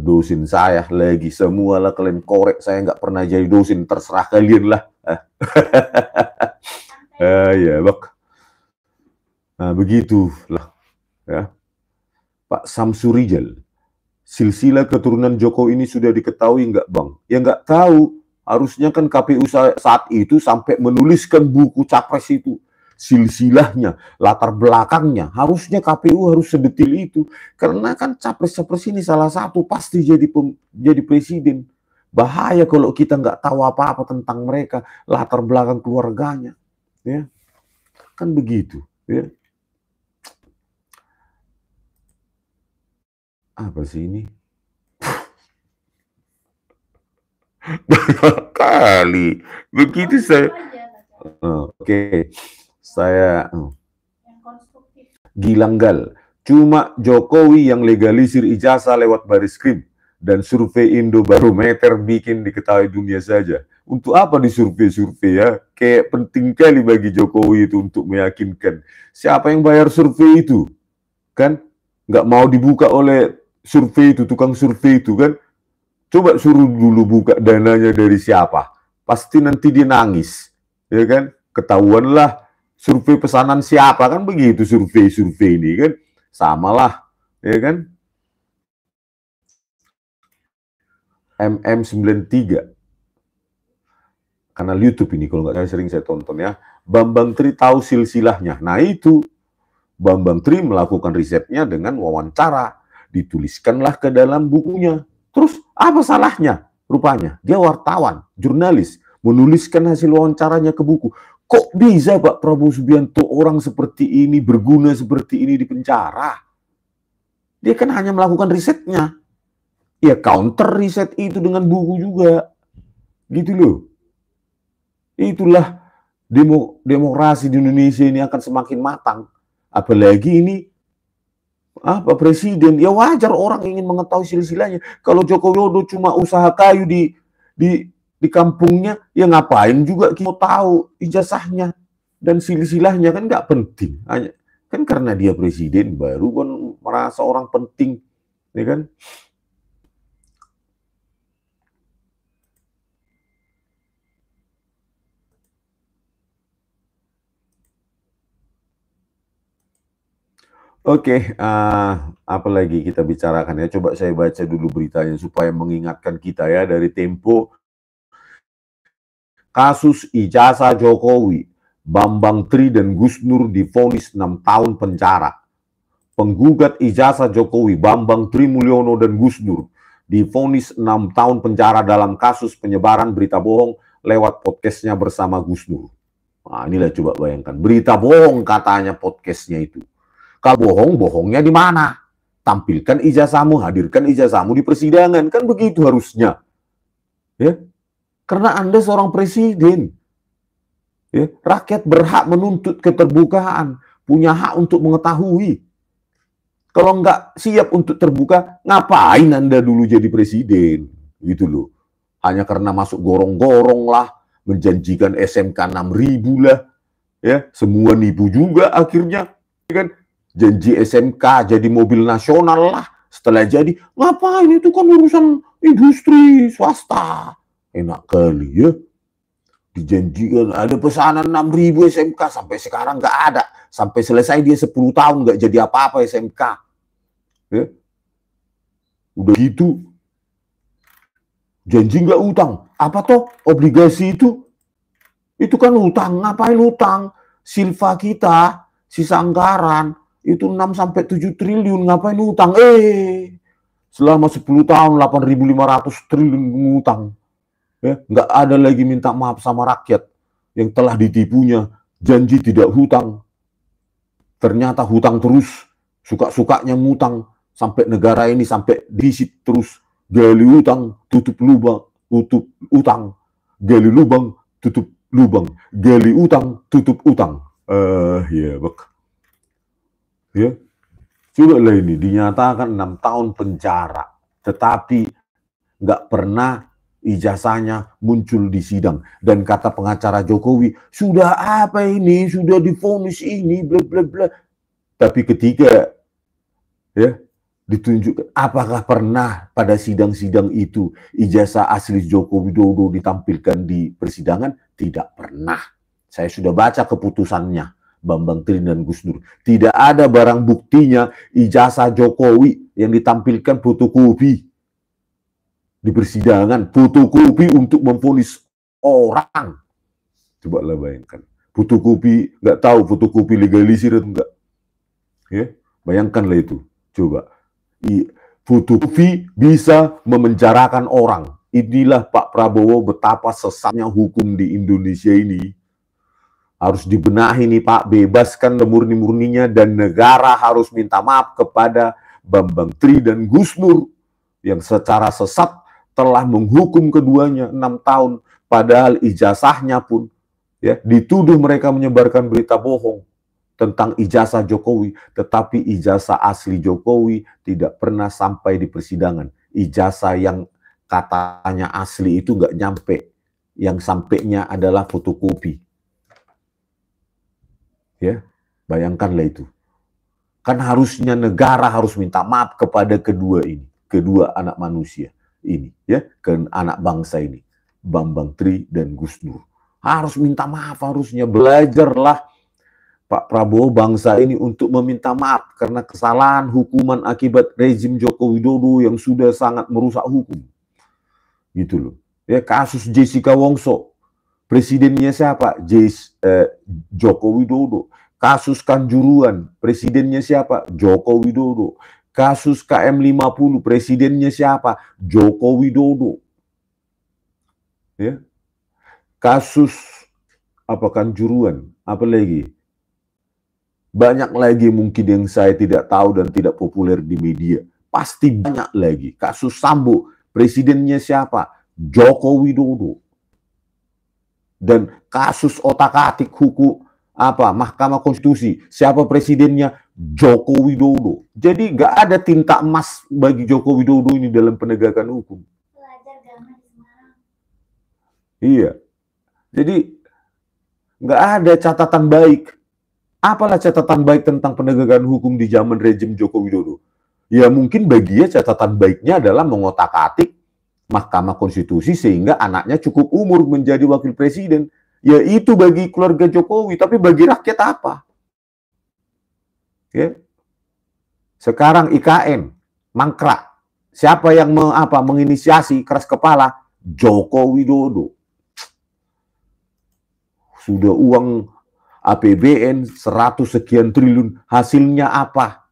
dosen saya lagi, semua lah kalian korek, saya nggak pernah jadi dosen, terserah kalian lah. Ya Bak. Nah begitulah ya. Pak Samsurijal, silsilah keturunan Jokowi ini sudah diketahui nggak Bang? Ya nggak tahu. Harusnya kan KPU saat itu sampai menuliskan buku capres itu. Silsilahnya, latar belakangnya. Harusnya KPU harus sedetil itu. Karena kan capres-capres ini salah satu pasti jadi presiden. Bahaya kalau kita nggak tahu apa-apa tentang mereka, latar belakang keluarganya. Ya, kan begitu. Ya. Apa sih ini? Banyak kali. Begitu saya. Oke. Saya Gilanggal. Cuma Jokowi yang legalisir ijazah lewat Bariskrim dan survei Indobarometer bikin diketahui dunia saja. Untuk apa disurvei-survei ya? Kayak penting kali bagi Jokowi itu untuk meyakinkan. Siapa yang bayar survei itu? Kan nggak mau dibuka oleh survei itu, tukang survei itu kan. Coba suruh dulu buka dananya dari siapa. Pasti nanti dia nangis. Ya kan? Ketahuanlah survei pesanan siapa, kan begitu survei-survei ini kan. Samalah, ya kan? MM93. Kanal YouTube ini kalau nggak sering saya tonton ya. Bambang Tri tahu silsilahnya. Nah itu, Bambang Tri melakukan risetnya dengan wawancara. Dituliskanlah ke dalam bukunya. Terus apa salahnya? Rupanya dia wartawan, jurnalis, menuliskan hasil wawancaranya ke buku. Kok bisa Pak Prabowo Subianto orang seperti ini, berguna seperti ini di penjara? Dia kan hanya melakukan risetnya. Ya counter riset itu dengan buku juga. Gitu loh. Itulah demokrasi di Indonesia ini akan semakin matang. Apalagi ini apa presiden, ya wajar orang ingin mengetahui silsilahnya. Kalau Joko Widodo cuma usaha kayu di kampungnya, ya ngapain juga kita tahu ijazahnya dan silsilahnya, kan nggak penting. Hanya kan karena dia presiden baru kan merasa orang penting, ya kan? Oke, apa lagi kita bicarakan ya? Coba saya baca dulu beritanya supaya mengingatkan kita ya dari Tempo. Kasus ijazah Jokowi, Bambang Tri dan Gus Nur divonis 6 tahun penjara. Penggugat ijazah Jokowi, Bambang Tri Mulyono dan Gus Nur divonis 6 tahun penjara dalam kasus penyebaran berita bohong lewat podcastnya bersama Gus Nur. Nah, inilah coba bayangkan, berita bohong katanya podcastnya itu. Kalau bohong, bohongnya di mana? Tampilkan ijazahmu, hadirkan ijazahmu di persidangan. Kan begitu harusnya. Ya, karena Anda seorang presiden. Ya, rakyat berhak menuntut keterbukaan, punya hak untuk mengetahui. Kalau nggak siap untuk terbuka, ngapain Anda dulu jadi presiden? Gitu loh. Hanya karena masuk gorong-gorong lah, menjanjikan SMK 6.000 lah. Ya, semua nipu juga akhirnya. Kan? Janji SMK jadi mobil nasional lah. Setelah jadi, ngapain, itu kan urusan industri swasta. Enak kali ya. Dijanjikan ada pesanan 6.000 SMK, sampai sekarang nggak ada. Sampai selesai dia 10 tahun nggak jadi apa-apa SMK. Ya. Udah gitu. Janji nggak utang. Apa toh obligasi itu? Itu kan utang. Ngapain utang? Silva kita, sisa anggaran, itu 6-7 triliun, ngapain utang? Selama 10 tahun 8.500 triliun ngutang. Ya, nggak ada lagi minta maaf sama rakyat yang telah ditipunya, janji tidak hutang. Ternyata hutang terus, suka-sukanya ngutang, sampai negara ini sampai defisit terus, gali utang, tutup lubang, tutup utang, gali lubang, tutup lubang, gali utang, tutup utang. Ya, Bak. Ya, Coba lah ini dinyatakan 6 tahun penjara, tetapi nggak pernah ijazahnya muncul di sidang. Dan kata pengacara Jokowi, sudah apa ini, sudah divonis ini, bla bla bla. Tapi ketika ya ditunjukkan, apakah pernah pada sidang-sidang itu ijazah asli Joko Widodo ditampilkan di persidangan? Tidak pernah. Saya sudah baca keputusannya Bambang Tri dan Gus Dur. Tidak ada barang buktinya ijazah Jokowi yang ditampilkan fotokopi di persidangan, fotokopi untuk memvonis orang. Coba lah bayangkan. Fotokopi, nggak tahu fotokopi legalisir atau enggak. Ya, bayangkanlah itu. Coba. Fotokopi bisa memenjarakan orang. Inilah Pak Prabowo betapa sesatnya hukum di Indonesia ini. Harus dibenahi nih Pak, bebaskan lemurni-murninya, dan negara harus minta maaf kepada Bambang Tri dan Gus Dur yang secara sesat telah menghukum keduanya 6 tahun, padahal ijazahnya pun ya dituduh mereka menyebarkan berita bohong tentang ijazah Jokowi, tetapi ijazah asli Jokowi tidak pernah sampai di persidangan. Ijazah yang katanya asli itu nggak nyampe, yang sampainya adalah fotokopi. Ya, bayangkanlah itu. Kan harusnya negara harus minta maaf kepada kedua anak manusia ini, ya, ke anak bangsa ini, Bambang Tri dan Gus Dur. Harus minta maaf, harusnya belajarlah Pak Prabowo bangsa ini untuk meminta maaf karena kesalahan hukuman akibat rezim Joko Widodo yang sudah sangat merusak hukum. Gitu loh. Ya, kasus Jessica Wongso. Presidennya siapa? Joko Widodo. Kasus Kanjuruhan, presidennya siapa? Joko Widodo. Kasus KM50, presidennya siapa? Joko Widodo. Ya. Kasus Kanjuruhan, apa lagi? Banyak lagi mungkin yang saya tidak tahu dan tidak populer di media. Pasti banyak lagi. Kasus Sambo, presidennya siapa? Joko Widodo. Dan kasus otak-atik hukum Mahkamah Konstitusi, siapa presidennya? Joko Widodo. Jadi nggak ada tinta emas bagi Joko Widodo ini dalam penegakan hukum. Iya. Jadi nggak ada catatan baik. Apalah catatan baik tentang penegakan hukum di zaman rezim Joko Widodo? Ya mungkin bagi dia catatan baiknya adalah mengotak-atik Mahkamah Konstitusi sehingga anaknya cukup umur menjadi wakil presiden. Ya itu bagi keluarga Jokowi, tapi bagi rakyat apa? Ya. Sekarang IKN mangkrak. Siapa yang menginisiasi keras kepala? Joko Widodo. Sudah uang APBN 100 sekian triliun, hasilnya apa?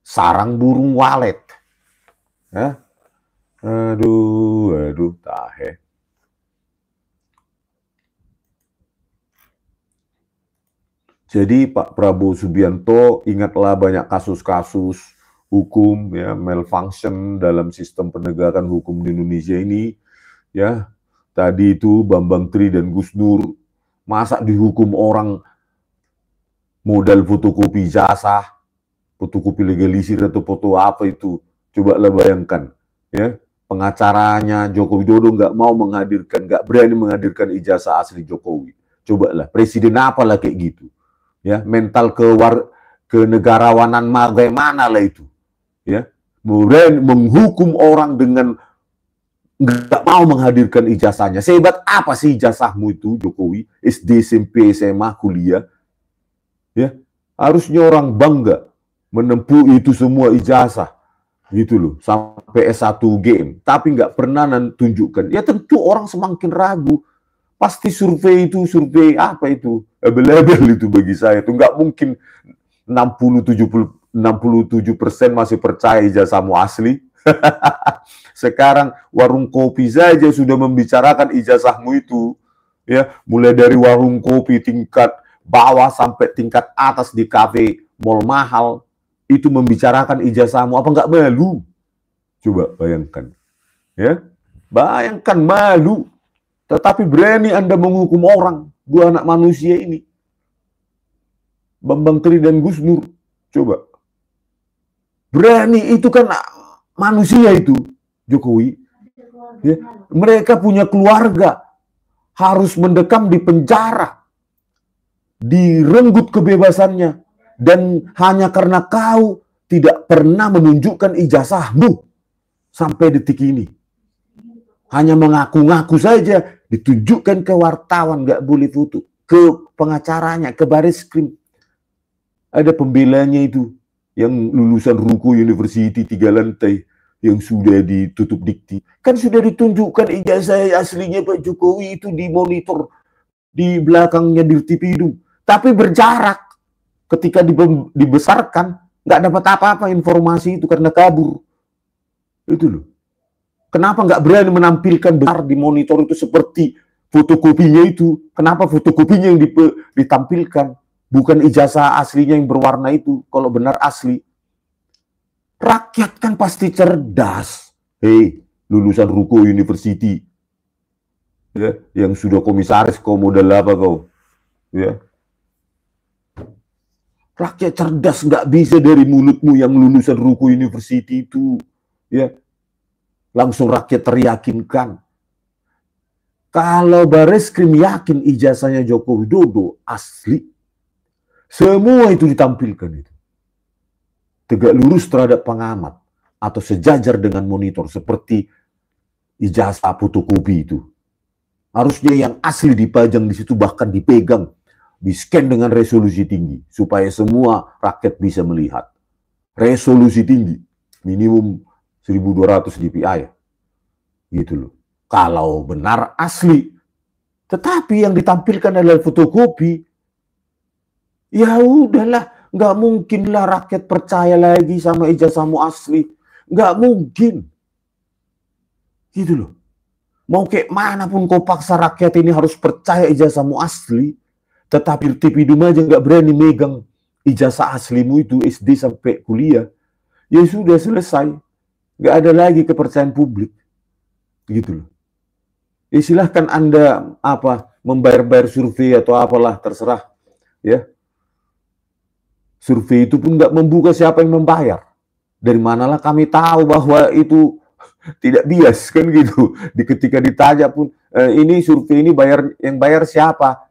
Sarang burung walet. Aduh, tahe. Jadi Pak Prabowo Subianto, ingatlah banyak kasus-kasus hukum ya, malfunction dalam sistem penegakan hukum di Indonesia ini. Ya, tadi itu Bambang Tri dan Gus Dur, masa dihukum orang modal fotokopi ijazah, fotokopi legalisir atau foto apa itu? Coba lah bayangkan, ya. Pengacaranya Joko Widodo nggak mau menghadirkan, nggak berani menghadirkan ijazah asli Jokowi. Coba lah, presiden apalah kayak gitu. Ya, mental kenegarawanan bagaimana lah itu. Ya, kemudian menghukum orang dengan nggak mau menghadirkan ijazahnya. Sehebat apa sih ijazahmu itu, Jokowi? SD, SMP, SMA, kuliah. Ya, harusnya orang bangga menempuh itu semua ijazah. Gitu loh, sampai S1 game, tapi nggak pernah tunjukkan. Ya tentu orang semakin ragu. Pasti survei apa itu? Label itu bagi saya itu nggak mungkin 67% masih percaya ijazahmu asli. Sekarang warung kopi saja sudah membicarakan ijazahmu itu. Ya, mulai dari warung kopi tingkat bawah sampai tingkat atas di kafe mall mahal. Itu membicarakan ijazahmu, apa nggak malu? Coba bayangkan. Ya, bayangkan malu. Tetapi berani Anda menghukum orang, dua anak manusia ini. Bambang Tri dan Gus Dur. Coba. Berani itu kan manusia itu, Jokowi. Ya, mereka punya keluarga, harus mendekam di penjara, direnggut kebebasannya, dan hanya karena kau tidak pernah menunjukkan ijazahmu sampai detik ini. Hanya mengaku-ngaku saja, ditunjukkan ke wartawan, nggak boleh foto, ke pengacaranya, ke Baris-Krim. Ada pembelanya itu, yang lulusan Ruko University 3 lantai, yang sudah ditutup dikti. Kan sudah ditunjukkan ijazah aslinya Pak Jokowi itu di monitor, di belakangnya di Dirtipidum. Tapi berjarak, ketika dibesarkan, nggak dapat apa-apa informasi itu karena kabur. Itu loh. Kenapa nggak berani menampilkan besar di monitor itu seperti fotokopinya itu? Kenapa fotokopinya yang ditampilkan? Bukan ijazah aslinya yang berwarna itu, kalau benar asli. Rakyat kan pasti cerdas. Hei, lulusan Ruko University. Ya, yang sudah komisaris, kau modal apa kau? Ya. Rakyat cerdas, nggak bisa dari mulutmu yang lulusan Ruko University itu. Ya. Langsung rakyat teryakinkan. Kalau Baris-Krim yakin ijazahnya Joko Widodo asli, semua itu ditampilkan itu. Tegak lurus terhadap pengamat atau sejajar dengan monitor seperti ijazah fotokopi itu. Harusnya yang asli dipajang di situ, bahkan dipegang, di-scan dengan resolusi tinggi supaya semua rakyat bisa melihat. Resolusi tinggi, minimum 1200 dpi gitu loh. Kalau benar asli, tetapi yang ditampilkan adalah fotokopi, ya udahlah, nggak mungkinlah rakyat percaya lagi sama ijazahmu asli, nggak mungkin, gitu loh. Mau kayak manapun kau paksa rakyat ini harus percaya ijazahmu asli, tetapi Dirtipidum aja nggak berani megang ijazah aslimu itu SD sampai kuliah, ya sudah selesai. Nggak ada lagi kepercayaan publik, gitu loh. Ya silahkan Anda membayar survei atau apalah, terserah, ya. Survei itu pun nggak membuka siapa yang membayar. Dari manalah kami tahu bahwa itu tidak bias kan gitu. Ketika ditanya pun ini survei ini yang bayar siapa?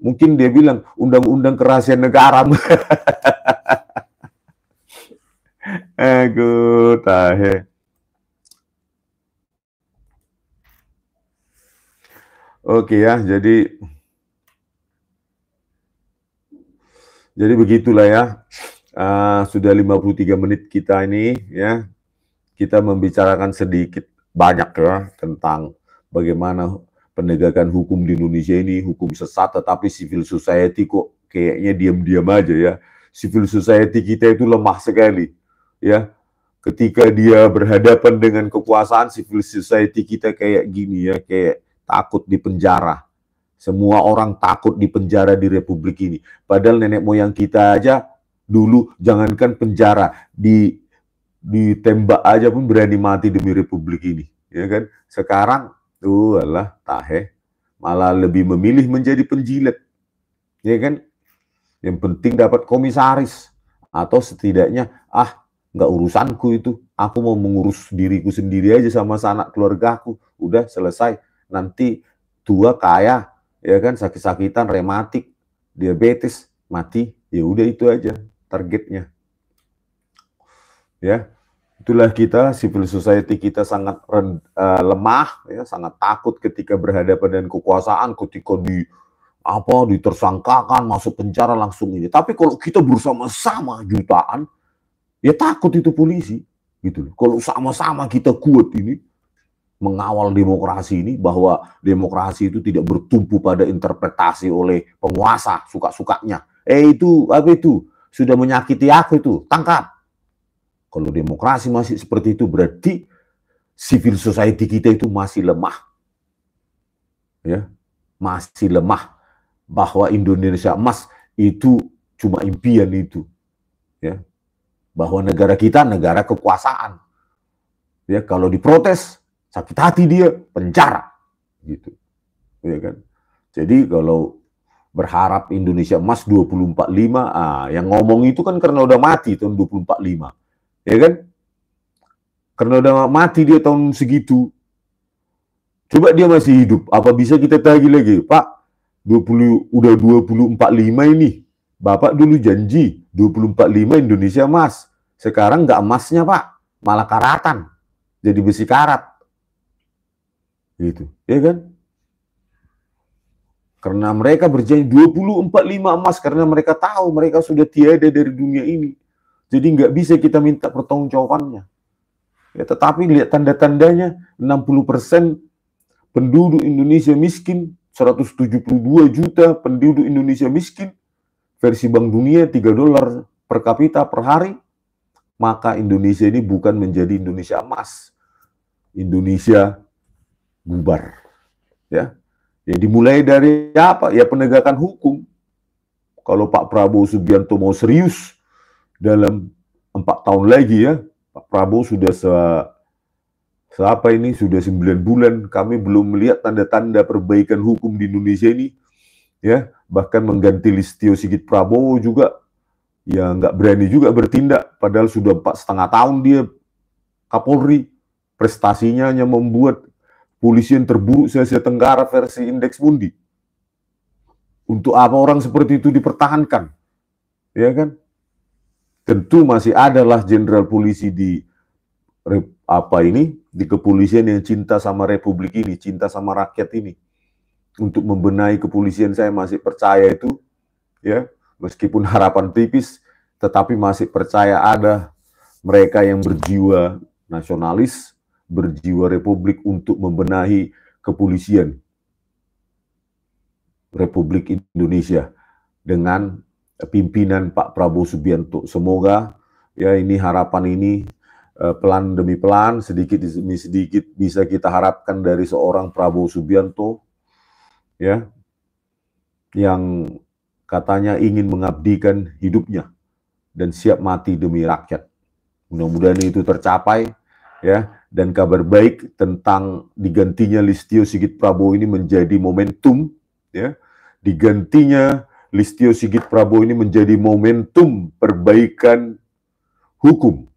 Mungkin dia bilang undang-undang kerahasiaan negara. Aku tahe. Oke ya, jadi begitulah ya. Sudah 53 menit kita ini ya. Kita membicarakan sedikit banyak ya tentang bagaimana penegakan hukum di Indonesia ini, hukum sesat, tetapi civil society kok kayaknya diam-diam aja ya. Civil society kita itu lemah sekali. Ya, ketika dia berhadapan dengan kekuasaan, civil society kita kayak gini ya, kayak takut di penjara. Semua orang takut di penjara di Republik ini. Padahal nenek moyang kita aja dulu jangankan penjara, ditembak aja pun berani mati demi Republik ini, ya kan? Sekarang tahe malah lebih memilih menjadi penjilat, ya kan? Yang penting dapat komisaris atau setidaknya nggak urusanku itu, aku mau mengurus diriku sendiri aja sama sanak keluargaku, udah selesai. Nanti tua kaya, ya kan, sakit-sakitan, rematik, diabetes, mati, ya udah itu aja targetnya. Ya, itulah kita, civil society kita sangat lemah, ya, sangat takut ketika berhadapan dengan kekuasaan, ketika ditersangkakan, masuk penjara langsung ini. Tapi kalau kita bersama-sama jutaan, ya takut itu polisi, gitu loh. Kalau sama-sama kita kuat ini mengawal demokrasi ini, bahwa demokrasi itu tidak bertumpu pada interpretasi oleh penguasa suka-sukanya. Itu apa itu? Sudah menyakiti aku itu, tangkap. Kalau demokrasi masih seperti itu, berarti civil society kita itu masih lemah. Ya, masih lemah. Bahwa Indonesia emas itu cuma impian itu. Ya. Bahwa negara kita negara kekuasaan. Ya, kalau diprotes, sakit hati dia, penjara. Gitu. Ya kan? Jadi kalau berharap Indonesia emas 2045. Yang ngomong itu kan karena udah mati tahun 2045. Ya kan? Karena udah mati dia tahun segitu. Coba dia masih hidup, apa bisa kita tagih lagi? Pak, udah 2045 ini. Bapak dulu janji 2045 Indonesia emas. Sekarang nggak emasnya, Pak. Malah karatan. Jadi besi karat. Gitu. Ya kan? Karena mereka berjanji 2045 emas, karena mereka tahu mereka sudah tiada dari dunia ini. Jadi nggak bisa kita minta pertanggungjawabannya. Ya, tetapi lihat tanda-tandanya, 60% penduduk Indonesia miskin, 172 juta penduduk Indonesia miskin, versi Bank Dunia $3 per kapita per hari, maka Indonesia ini bukan menjadi Indonesia emas. Indonesia bubar. Ya. Ya dimulai dari apa? Ya penegakan hukum. Kalau Pak Prabowo Subianto mau serius dalam 4 tahun lagi ya, Pak Prabowo sudah sudah 9 bulan, kami belum melihat tanda-tanda perbaikan hukum di Indonesia ini. Ya, bahkan mengganti Listio Sigit Prabowo juga, ya nggak berani juga bertindak, padahal sudah 4,5 tahun dia Kapolri. Prestasinya hanya membuat polisi yang terburuk se-Asia Tenggara versi Indeks Mundi. Untuk apa orang seperti itu dipertahankan? Ya kan? Tentu masih adalah jenderal polisi di kepolisian yang cinta sama republik ini, cinta sama rakyat ini. Untuk membenahi kepolisian saya masih percaya itu, ya, meskipun harapan tipis, tetapi masih percaya ada mereka yang berjiwa nasionalis, berjiwa republik untuk membenahi kepolisian Republik Indonesia dengan pimpinan Pak Prabowo Subianto. Semoga ya ini harapan ini pelan demi pelan, sedikit demi sedikit bisa kita harapkan dari seorang Prabowo Subianto ya, yang katanya ingin mengabdikan hidupnya dan siap mati demi rakyat. Mudah-mudahan itu tercapai ya, dan kabar baik tentang digantinya Listio Sigit Prabowo ini menjadi momentum ya. Digantinya Listio Sigit Prabowo ini menjadi momentum perbaikan hukum,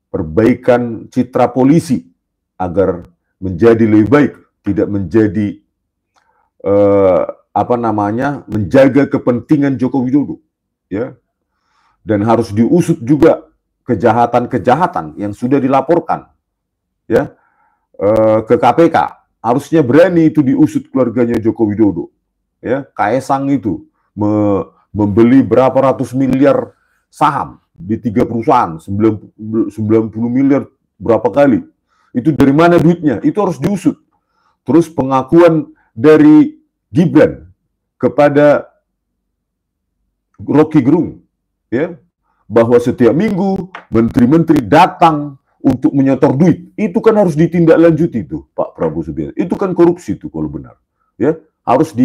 perbaikan citra polisi agar menjadi lebih baik, tidak menjadi menjaga kepentingan Joko Widodo ya. Dan harus diusut juga kejahatan-kejahatan yang sudah dilaporkan ya ke KPK. Harusnya berani itu diusut keluarganya Joko Widodo ya. Kaesang itu membeli berapa ratus miliar saham di 3 perusahaan, 90 miliar berapa kali. Itu dari mana duitnya? Itu harus diusut. Terus pengakuan dari Gibran kepada Rocky Gerung ya, bahwa setiap minggu menteri-menteri datang untuk menyetor duit, itu kan harus ditindaklanjuti itu Pak Prabowo Subianto. Itu kan korupsi itu kalau benar. Ya, harus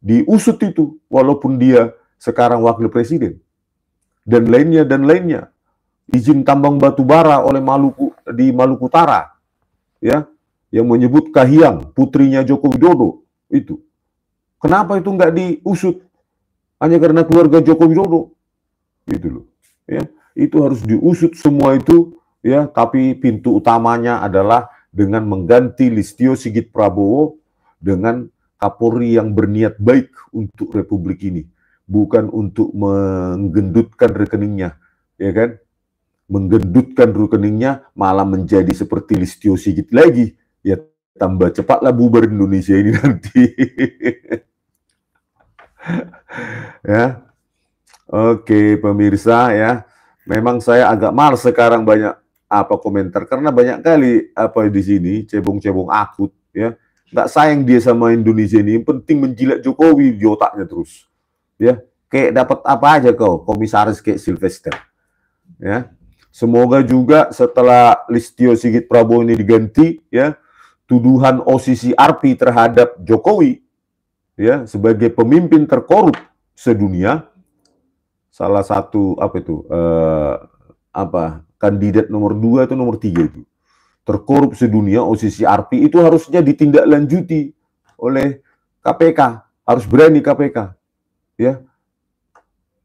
diusut itu walaupun dia sekarang wakil presiden. Dan lainnya. Izin tambang batu bara oleh di Maluku Utara. Ya, yang menyebut Kahiyang, putrinya Joko Widodo itu. Kenapa itu nggak diusut? Hanya karena keluarga Joko Widodo. Gitu loh. Ya, itu harus diusut semua itu ya, tapi pintu utamanya adalah dengan mengganti Listio Sigit Prabowo dengan Kapolri yang berniat baik untuk republik ini, bukan untuk menggendutkan rekeningnya, ya kan? Menggendutkan rekeningnya malah menjadi seperti Listio Sigit lagi, ya tambah cepatlah bubar Indonesia ini nanti. Ya. Oke, pemirsa ya. Memang saya agak malas sekarang banyak komentar karena banyak kali di sini cebong-cebong akut ya. Nggak sayang dia sama Indonesia ini, yang penting menjilat Jokowi di otaknya terus. Ya, kayak dapat apa aja kau, komisaris kayak Sylvester. Ya. Semoga juga setelah Listio Sigit Prabowo ini diganti ya, tuduhan OCCRP terhadap Jokowi ya sebagai pemimpin terkorup sedunia, salah satu kandidat nomor 2 atau nomor 3 itu terkorup sedunia, OCCRP itu harusnya ditindaklanjuti oleh KPK, harus berani KPK Ya,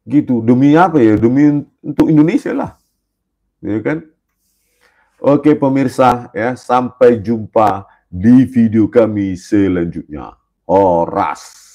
gitu. Demi apa ya? Demi untuk Indonesia lah. Ya kan? Oke pemirsa, ya, sampai jumpa di video kami selanjutnya. Horas.